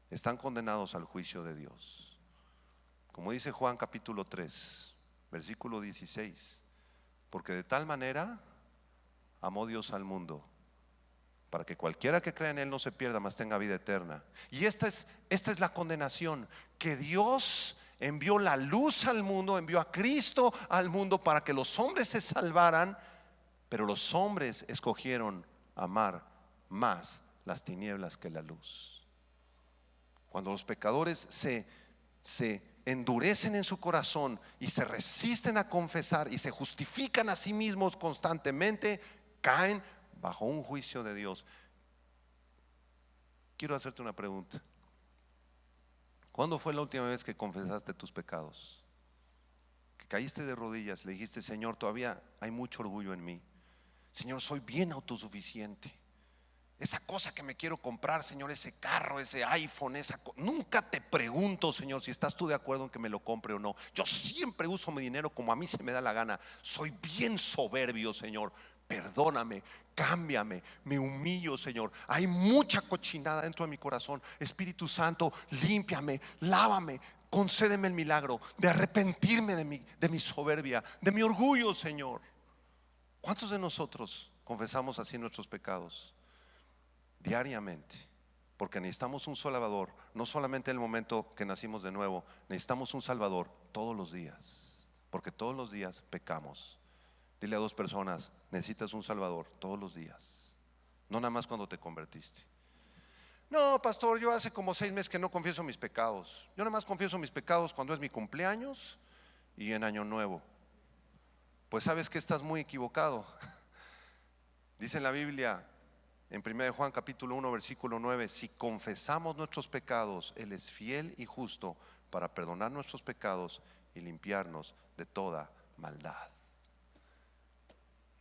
están condenados al juicio de Dios. Como dice Juan capítulo 3, versículo 16, porque de tal manera amó Dios al mundo, para que cualquiera que crea en Él no se pierda, mas tenga vida eterna. Y esta es la condenación, que Dios envió la luz al mundo, envió a Cristo al mundo para que los hombres se salvaran, pero los hombres escogieron amar más las tinieblas que la luz. Cuando los pecadores se endurecen en su corazón y se resisten a confesar y se justifican a sí mismos constantemente, caen bajo un juicio de Dios. Quiero hacerte una pregunta. ¿Cuándo fue la última vez que confesaste tus pecados? Que caíste de rodillas, le dijiste: Señor, todavía hay mucho orgullo en mí. Señor, soy bien autosuficiente. Esa cosa que me quiero comprar, Señor, ese carro, ese iPhone, nunca te pregunto, Señor, si estás tú de acuerdo en que me lo compre o no. Yo siempre uso mi dinero como a mí se me da la gana. Soy bien soberbio, Señor. Perdóname, cámbiame, me humillo, Señor. Hay mucha cochinada dentro de mi corazón. Espíritu Santo, límpiame, lávame, concédeme el milagro de arrepentirme de mi soberbia, de mi orgullo, Señor. ¿Cuántos de nosotros confesamos así nuestros pecados? Diariamente, porque necesitamos un Salvador, no solamente en el momento que nacimos de nuevo, necesitamos un Salvador todos los días, porque todos los días pecamos. Dile a dos personas: necesitas un Salvador todos los días, no nada más cuando te convertiste. No, pastor, yo hace como 6 meses que no confieso mis pecados. Yo nada más confieso mis pecados cuando es mi cumpleaños y en Año Nuevo. Pues sabes que estás muy equivocado. Dice en la Biblia, en 1 Juan capítulo 1 versículo 9: si confesamos nuestros pecados, Él es fiel y justo para perdonar nuestros pecados y limpiarnos de toda maldad.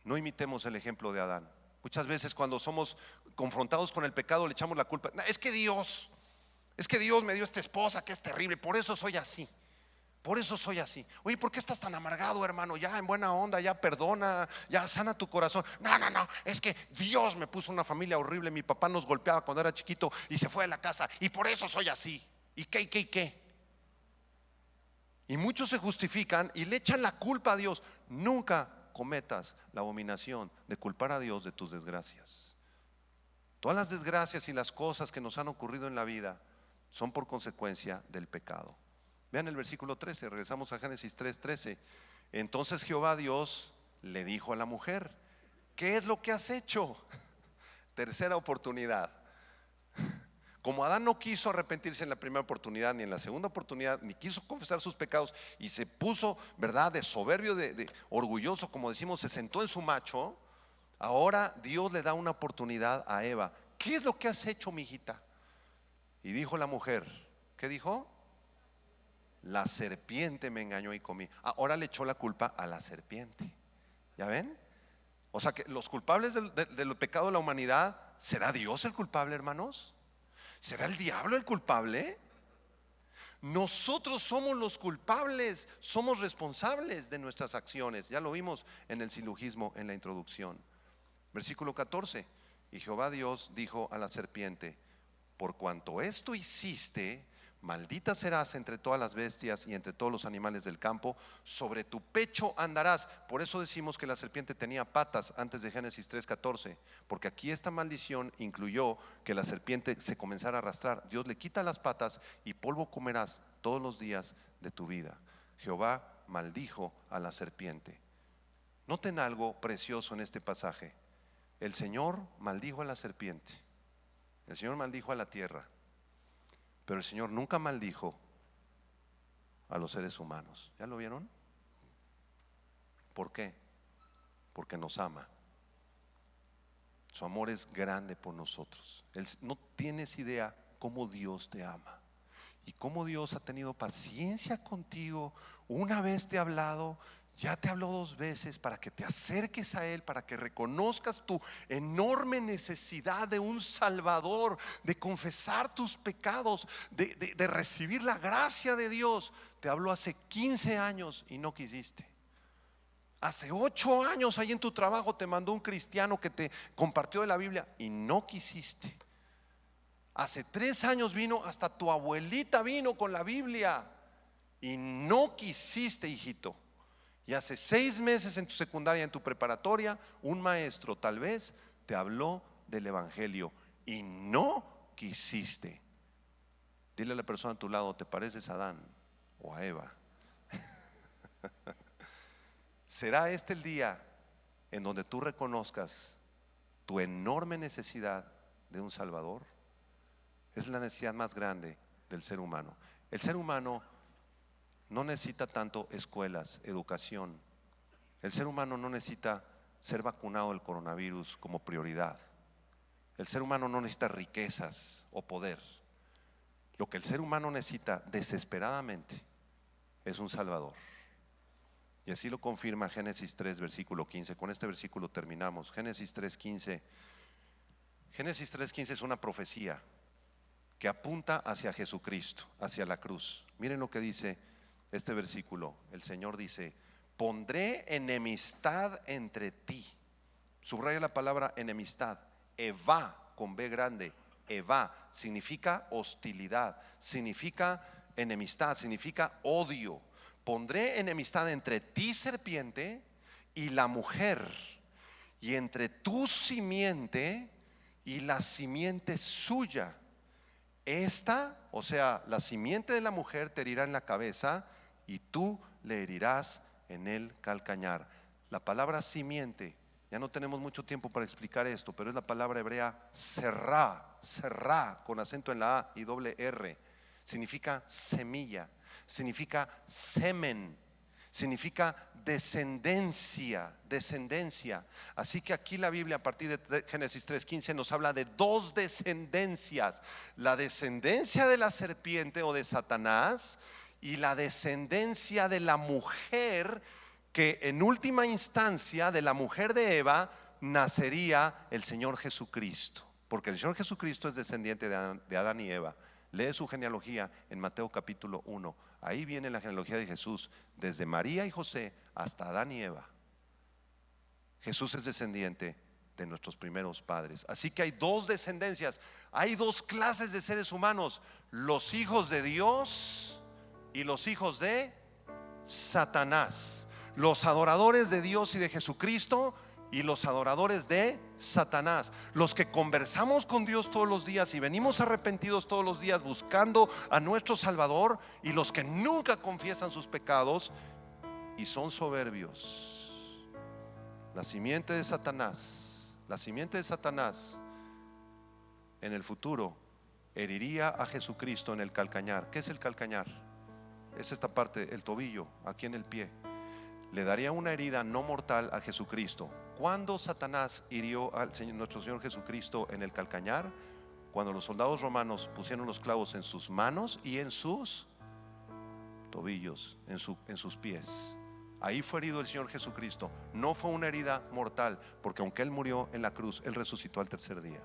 No imitemos el ejemplo de Adán. Muchas veces cuando somos confrontados con el pecado le echamos la culpa: es que Dios me dio esta esposa que es terrible, por eso soy así. Por eso soy así. Oye, ¿por qué estás tan amargado, hermano? Ya en buena onda, ya perdona, ya sana tu corazón. No, es que Dios me puso una familia horrible. Mi papá nos golpeaba cuando era chiquito y se fue de la casa, y por eso soy así. ¿Y qué? Y muchos se justifican y le echan la culpa a Dios. Nunca cometas la abominación de culpar a Dios de tus desgracias. Todas las desgracias y las cosas que nos han ocurrido en la vida son por consecuencia del pecado. Vean el versículo 13, regresamos a Génesis 3:13. Entonces Jehová Dios le dijo a la mujer: ¿qué es lo que has hecho? Tercera oportunidad. Como Adán no quiso arrepentirse en la primera oportunidad ni en la segunda oportunidad, ni quiso confesar sus pecados y se puso, ¿verdad?, de soberbio, de orgulloso, como decimos, se sentó en su macho. Ahora Dios le da una oportunidad a Eva. ¿Qué es lo que has hecho, mijita? Y dijo la mujer, ¿qué dijo? La serpiente me engañó y comí. Ahora le echó la culpa a la serpiente. ¿Ya ven? O sea que los culpables del pecado de la humanidad, ¿será Dios el culpable, hermanos? ¿Será el diablo el culpable? Nosotros somos los culpables, somos responsables de nuestras acciones. Ya lo vimos en el silogismo en la introducción. Versículo 14. Y Jehová Dios dijo a la serpiente: por cuanto esto hiciste, maldita serás entre todas las bestias y entre todos los animales del campo, sobre tu pecho andarás. Por eso decimos que la serpiente tenía patas antes de Génesis 3:14, porque aquí esta maldición incluyó que la serpiente se comenzara a arrastrar. Dios le quita las patas y polvo comerás todos los días de tu vida. Jehová maldijo a la serpiente. Noten algo precioso en este pasaje. El Señor maldijo a la serpiente, el Señor maldijo a la tierra, pero el Señor nunca maldijo a los seres humanos. ¿Ya lo vieron? ¿Por qué? Porque nos ama. Su amor es grande por nosotros. No tienes idea cómo Dios te ama y cómo Dios ha tenido paciencia contigo. Una vez te ha hablado, ya te habló 2 veces para que te acerques a Él, para que reconozcas tu enorme necesidad de un Salvador, de confesar tus pecados, de recibir la gracia de Dios. Te habló hace 15 años y no quisiste. Hace 8 años ahí en tu trabajo te mandó un cristiano que te compartió de la Biblia y no quisiste. Hace 3 años vino, hasta tu abuelita vino con la Biblia y no quisiste, hijito. Y hace 6 meses en tu secundaria, en tu preparatoria, un maestro tal vez te habló del evangelio y no quisiste. Dile a la persona a tu lado: te pareces a Adán o a Eva. ¿Será este el día en donde tú reconozcas tu enorme necesidad de un Salvador? Es la necesidad más grande del ser humano. El ser humano no necesita tanto escuelas, educación. El ser humano no necesita ser vacunado del coronavirus como prioridad. El ser humano no necesita riquezas o poder. Lo que el ser humano necesita desesperadamente es un Salvador. Y así lo confirma Génesis 3, versículo 15. Con este versículo terminamos. Génesis 3:15. Génesis 3:15 es una profecía que apunta hacia Jesucristo, hacia la cruz. Miren lo que dice este versículo. El Señor dice: pondré enemistad entre ti. Subraya la palabra enemistad. Eva, con B grande. Eva significa hostilidad, significa enemistad, significa odio. Pondré enemistad entre ti, serpiente, y la mujer, y entre tu simiente y la simiente suya. Esta, o sea, la simiente de la mujer te herirá en la cabeza y tú le herirás en el calcañar. La palabra simiente, ya no tenemos mucho tiempo para explicar esto, pero es la palabra hebrea serrá, serrá, con acento en la A y doble R. Significa semilla, significa semen, significa descendencia, descendencia. Así que aquí la Biblia, a partir de Génesis 3:15, nos habla de 2 descendencias: la descendencia de la serpiente o de Satanás y la descendencia de la mujer, que en última instancia de la mujer de Eva nacería el Señor Jesucristo, porque el Señor Jesucristo es descendiente de Adán y Eva. Lee su genealogía en Mateo capítulo 1. Ahí viene la genealogía de Jesús, desde María y José hasta Adán y Eva. Jesús es descendiente de nuestros primeros padres. Así que hay 2 descendencias, hay 2 clases de seres humanos: los hijos de Dios y los hijos de Satanás. Los adoradores de Dios y de Jesucristo y los adoradores de Satanás. Los que conversamos con Dios todos los días y venimos arrepentidos todos los días buscando a nuestro Salvador, y los que nunca confiesan sus pecados y son soberbios. La simiente de Satanás, la simiente de Satanás en el futuro heriría a Jesucristo en el calcañar. ¿Qué es el calcañar? Es esta parte, el tobillo, aquí en el pie. Le daría una herida no mortal a Jesucristo. ¿Cuándo Satanás hirió al nuestro Señor Jesucristo en el calcañar? Cuando los soldados romanos pusieron los clavos en sus manos y en sus tobillos, en sus pies. Ahí fue herido el Señor Jesucristo. No fue una herida mortal, porque aunque Él murió en la cruz, Él resucitó al tercer día.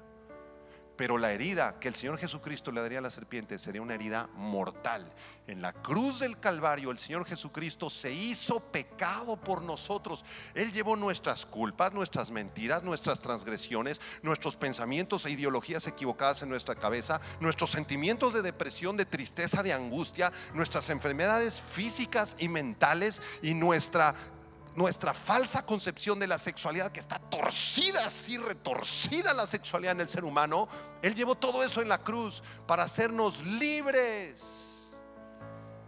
Pero la herida que el Señor Jesucristo le daría a la serpiente sería una herida mortal. En la cruz del Calvario el Señor Jesucristo se hizo pecado por nosotros. Él llevó nuestras culpas, nuestras mentiras, nuestras transgresiones, nuestros pensamientos e ideologías equivocadas en nuestra cabeza, nuestros sentimientos de depresión, de tristeza, de angustia, nuestras enfermedades físicas y mentales, y nuestra falsa concepción de la sexualidad, que está torcida, así retorcida la sexualidad en el ser humano. Él llevó todo eso en la cruz para hacernos libres.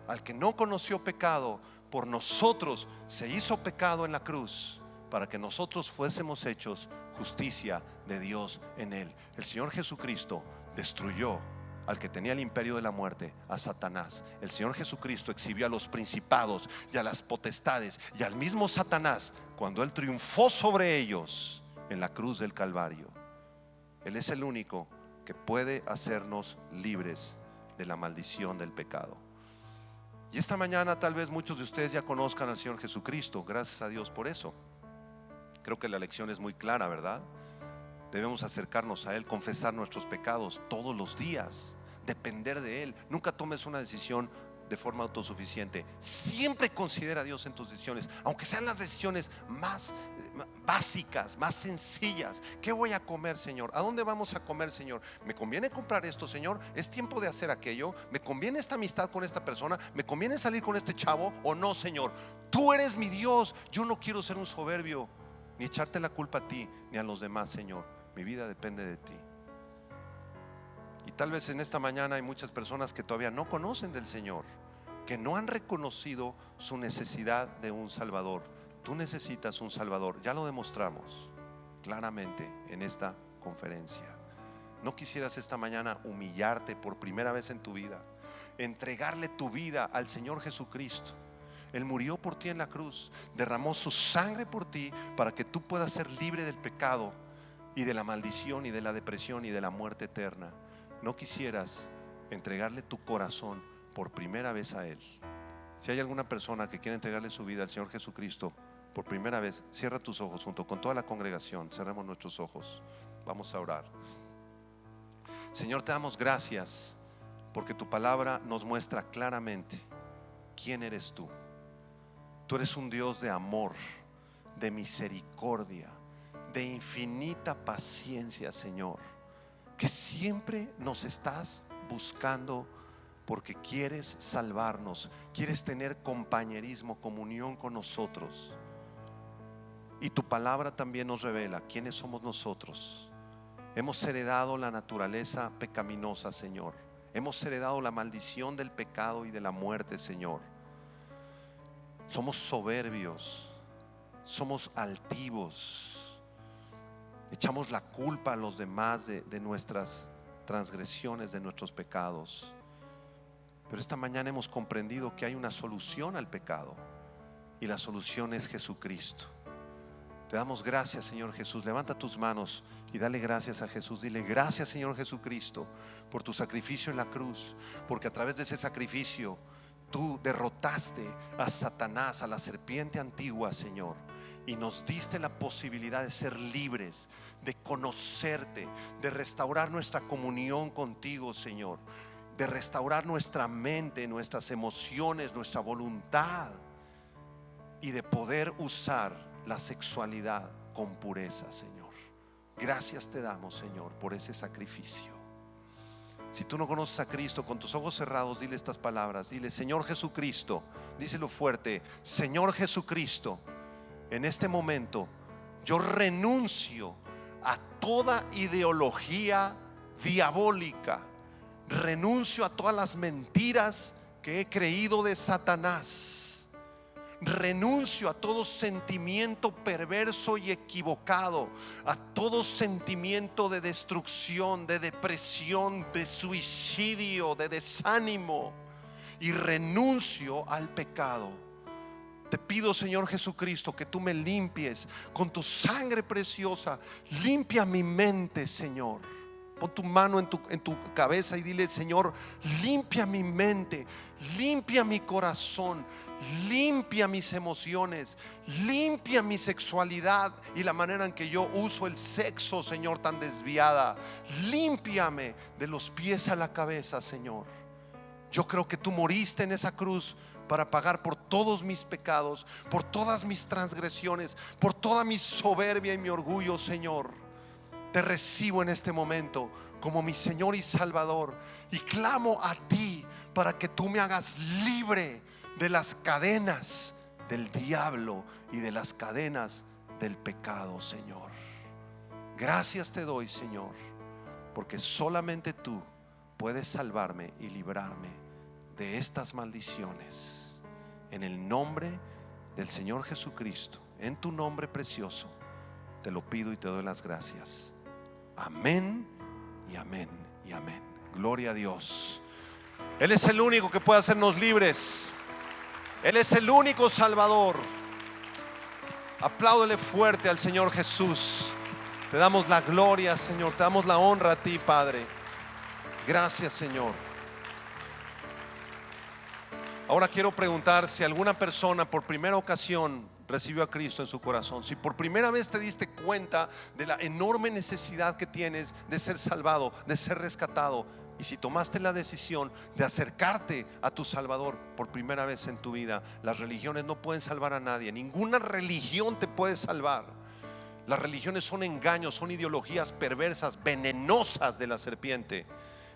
Al que no conoció pecado, por nosotros se hizo pecado en la cruz, para que nosotros fuésemos hechos justicia de Dios en él. El Señor Jesucristo destruyó al que tenía el imperio de la muerte, a Satanás. El Señor Jesucristo exhibió a los principados y a las potestades y al mismo Satanás cuando Él triunfó sobre ellos en la cruz del Calvario. Él es el único que puede hacernos libres de la maldición del pecado. Y esta mañana tal vez muchos de ustedes ya conozcan al Señor Jesucristo. Gracias a Dios por eso. Creo que la lección es muy clara, ¿verdad? Debemos acercarnos a Él, confesar nuestros pecados todos los días, depender de Él. Nunca tomes una decisión de forma autosuficiente. Siempre considera a Dios en tus decisiones, aunque sean las decisiones más básicas, más sencillas. ¿Qué voy a comer, Señor? ¿A dónde vamos a comer, Señor? ¿Me conviene comprar esto, Señor? ¿Es tiempo de hacer aquello? ¿Me conviene esta amistad con esta persona? ¿Me conviene salir con este chavo o no, Señor? Tú eres mi Dios. Yo no quiero ser un soberbio, ni echarte la culpa a ti ni a los demás, Señor. Mi vida depende de ti. Y tal vez en esta mañana hay muchas personas que todavía no conocen del Señor, que no han reconocido su necesidad de un Salvador. Tú necesitas un Salvador. Ya lo demostramos claramente en esta conferencia. ¿No quisieras esta mañana humillarte por primera vez en tu vida, entregarle tu vida al Señor Jesucristo? Él murió por ti en la cruz, derramó su sangre por ti para que tú puedas ser libre del pecado y de la maldición y de la depresión y de la muerte eterna. ¿No quisieras entregarle tu corazón por primera vez a Él? Si hay alguna persona que quiere entregarle su vida al Señor Jesucristo por primera vez, cierra tus ojos junto con toda la congregación. Cerremos nuestros ojos. Vamos a orar. Señor, te damos gracias porque tu palabra nos muestra claramente quién eres tú. Tú eres un Dios de amor, de misericordia, de infinita paciencia, Señor, que siempre nos estás buscando porque quieres salvarnos, quieres tener compañerismo, comunión con nosotros. Y tu palabra también nos revela quiénes somos nosotros. Hemos heredado la naturaleza pecaminosa, Señor. Hemos heredado la maldición del pecado y de la muerte, Señor. Somos soberbios, somos altivos, echamos la culpa a los demás de nuestras transgresiones, de nuestros pecados. Pero esta mañana hemos comprendido que hay una solución al pecado, y la solución es Jesucristo. Te damos gracias, Señor Jesús. Levanta tus manos y dale gracias a Jesús. Dile: gracias, Señor Jesucristo, por tu sacrificio en la cruz, porque a través de ese sacrificio tú derrotaste a Satanás, a la serpiente antigua, Señor, y nos diste la posibilidad de ser libres, de conocerte, de restaurar nuestra comunión contigo, Señor, de restaurar nuestra mente, nuestras emociones, nuestra voluntad, y de poder usar la sexualidad con pureza, Señor. Gracias te damos, Señor, por ese sacrificio. Si tú no conoces a Cristo, con tus ojos cerrados, dile estas palabras. Dile: Señor Jesucristo, díselo fuerte: Señor Jesucristo, en este momento yo renuncio a toda ideología diabólica, renuncio a todas las mentiras que he creído de Satanás. Renuncio a todo sentimiento perverso y equivocado, a todo sentimiento de destrucción, de depresión, de suicidio, de desánimo, y renuncio al pecado. Te pido, Señor Jesucristo, que tú me limpies con tu sangre preciosa. Limpia mi mente, Señor. Pon tu mano en tu cabeza y dile: Señor, limpia mi mente, limpia mi corazón, limpia mis emociones, limpia mi sexualidad y la manera en que yo uso el sexo, Señor, tan desviada. Límpiame de los pies a la cabeza, Señor. Yo creo que tú moriste en esa cruz para pagar por todos mis pecados, por todas mis transgresiones, por toda mi soberbia y mi orgullo, Señor. Te recibo en este momento como mi Señor y Salvador y clamo a ti para que tú me hagas libre de las cadenas del diablo y de las cadenas del pecado, Señor. Gracias te doy, Señor, porque solamente tú puedes salvarme y librarme de estas maldiciones. En el nombre del Señor Jesucristo, en tu nombre precioso, te lo pido y te doy las gracias. Amén y amén y amén. Gloria a Dios. Él es el único que puede hacernos libres. Él es el único Salvador. Apláudele fuerte al Señor Jesús. Te damos la gloria, Señor. Te damos la honra a ti, Padre. Gracias, Señor. Ahora quiero preguntar si alguna persona por primera ocasión recibió a Cristo en su corazón. Si por primera vez te diste cuenta de la enorme necesidad que tienes de ser salvado, de ser rescatado, y si tomaste la decisión de acercarte a tu Salvador por primera vez en tu vida. Las religiones no pueden salvar a nadie. Ninguna religión te puede salvar. Las religiones son engaños, son ideologías perversas, venenosas de la serpiente.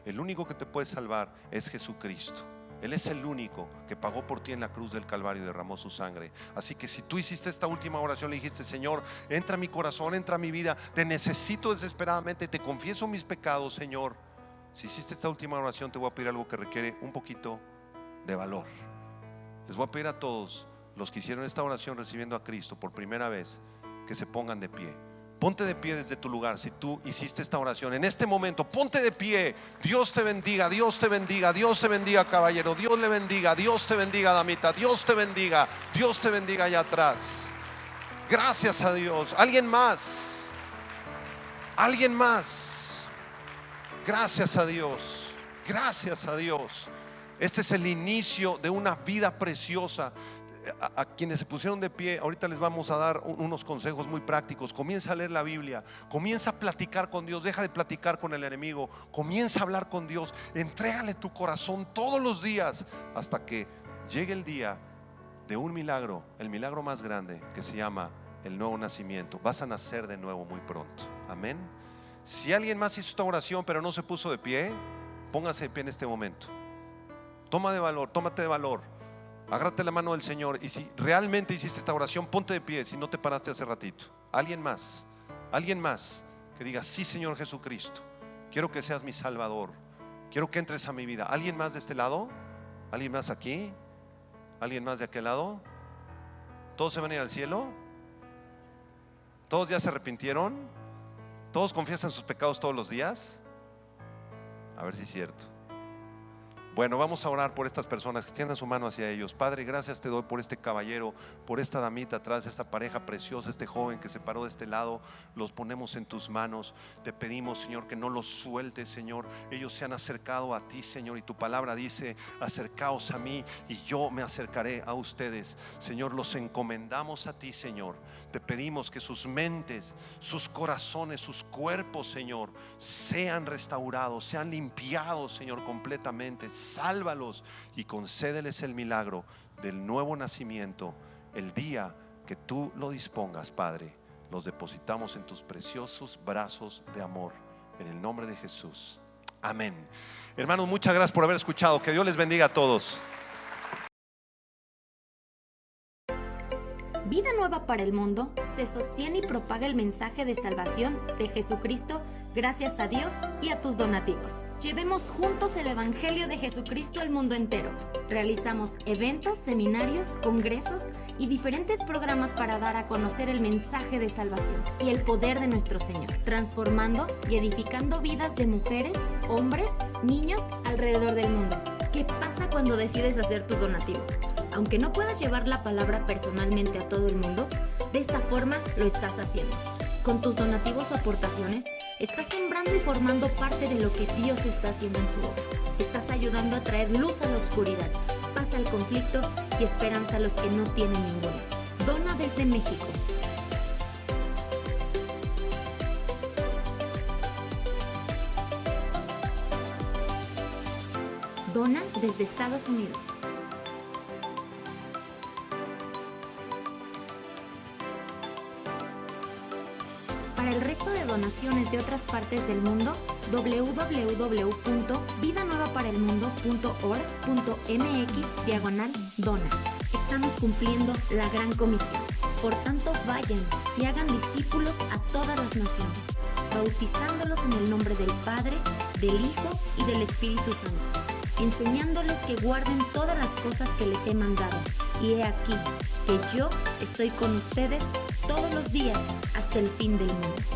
El único que te puede salvar es Jesucristo. Él es el único que pagó por ti en la cruz del Calvario y derramó su sangre. Así que si tú hiciste esta última oración, le dijiste: Señor, entra a mi corazón, entra a mi vida, te necesito desesperadamente, te confieso mis pecados, Señor. Si hiciste esta última oración, te voy a pedir algo que requiere un poquito de valor. Les voy a pedir a todos los que hicieron esta oración recibiendo a Cristo por primera vez, que se pongan de pie. Ponte de pie desde tu lugar. Si tú hiciste esta oración en este momento, ponte de pie. Dios te bendiga, Dios te bendiga, Dios te bendiga, caballero. Dios le bendiga, Dios te bendiga, damita. Dios te bendiga, Dios te bendiga allá atrás. Gracias a Dios. ¿Alguien más? ¿Alguien más? Gracias a Dios. Gracias a Dios. Este es el inicio de una vida preciosa. A quienes se pusieron de pie, ahorita les vamos a dar unos consejos muy prácticos. Comienza a leer la Biblia, comienza a platicar con Dios, deja de platicar con el enemigo, comienza a hablar con Dios, entrégale tu corazón todos los días hasta que llegue el día de un milagro, el milagro más grande, que se llama el nuevo nacimiento. Vas a nacer de nuevo muy pronto. Amén. Si alguien más hizo esta oración pero no se puso de pie, póngase de pie en este momento. Tómate de valor. Agárrate la mano del Señor. Y si realmente hiciste esta oración, ponte de pie. Si no te paraste hace ratito. Alguien más que diga: sí, Señor Jesucristo, quiero que seas mi Salvador, quiero que entres a mi vida. ¿Alguien más de este lado? ¿Alguien más aquí? ¿Alguien más de aquel lado? ¿Todos se van a ir al cielo? ¿Todos ya se arrepintieron? ¿Todos confiesan sus pecados todos los días? A ver si es cierto. Bueno, vamos a orar por estas personas. Extiendan su mano hacia ellos. Padre, gracias te doy por este caballero, por esta damita atrás, esta pareja preciosa, este joven que se paró de este lado. Los ponemos en tus manos. Te pedimos, Señor, que no los sueltes, Señor. Ellos se han acercado a ti, Señor, y tu palabra dice: acercaos a mí y yo me acercaré a ustedes. Señor, los encomendamos a ti, Señor. Te pedimos que sus mentes, sus corazones, sus cuerpos, Señor, sean restaurados, sean limpiados, Señor, completamente. Sálvalos y concédeles el milagro del nuevo nacimiento el día que tú lo dispongas, Padre. Los depositamos en tus preciosos brazos de amor, en el nombre de Jesús. Amén. Hermanos, muchas gracias por haber escuchado. Que Dios les bendiga a todos. Vida Nueva para el Mundo se sostiene y propaga el mensaje de salvación de Jesucristo gracias a Dios y a tus donativos. Llevemos juntos el Evangelio de Jesucristo al mundo entero. Realizamos eventos, seminarios, congresos y diferentes programas para dar a conocer el mensaje de salvación y el poder de nuestro Señor, transformando y edificando vidas de mujeres, hombres, niños alrededor del mundo. ¿Qué pasa cuando decides hacer tu donativo? Aunque no puedas llevar la palabra personalmente a todo el mundo, de esta forma lo estás haciendo. Con tus donativos o aportaciones, Estás sembrando y formando parte de lo que Dios está haciendo en su obra. Estás ayudando a traer luz a la oscuridad, paz al conflicto y esperanza a los que no tienen ninguna. Dona desde México. Dona desde Estados Unidos. Para el resto de donaciones de otras partes del mundo, www.vidanuevaparelmundo.org.mx/dona. Estamos cumpliendo la gran comisión. Por tanto, vayan y hagan discípulos a todas las naciones, bautizándolos en el nombre del Padre, del Hijo y del Espíritu Santo, enseñándoles que guarden todas las cosas que les he mandado. Y he aquí que yo estoy con ustedes todos los días hasta el fin del mundo.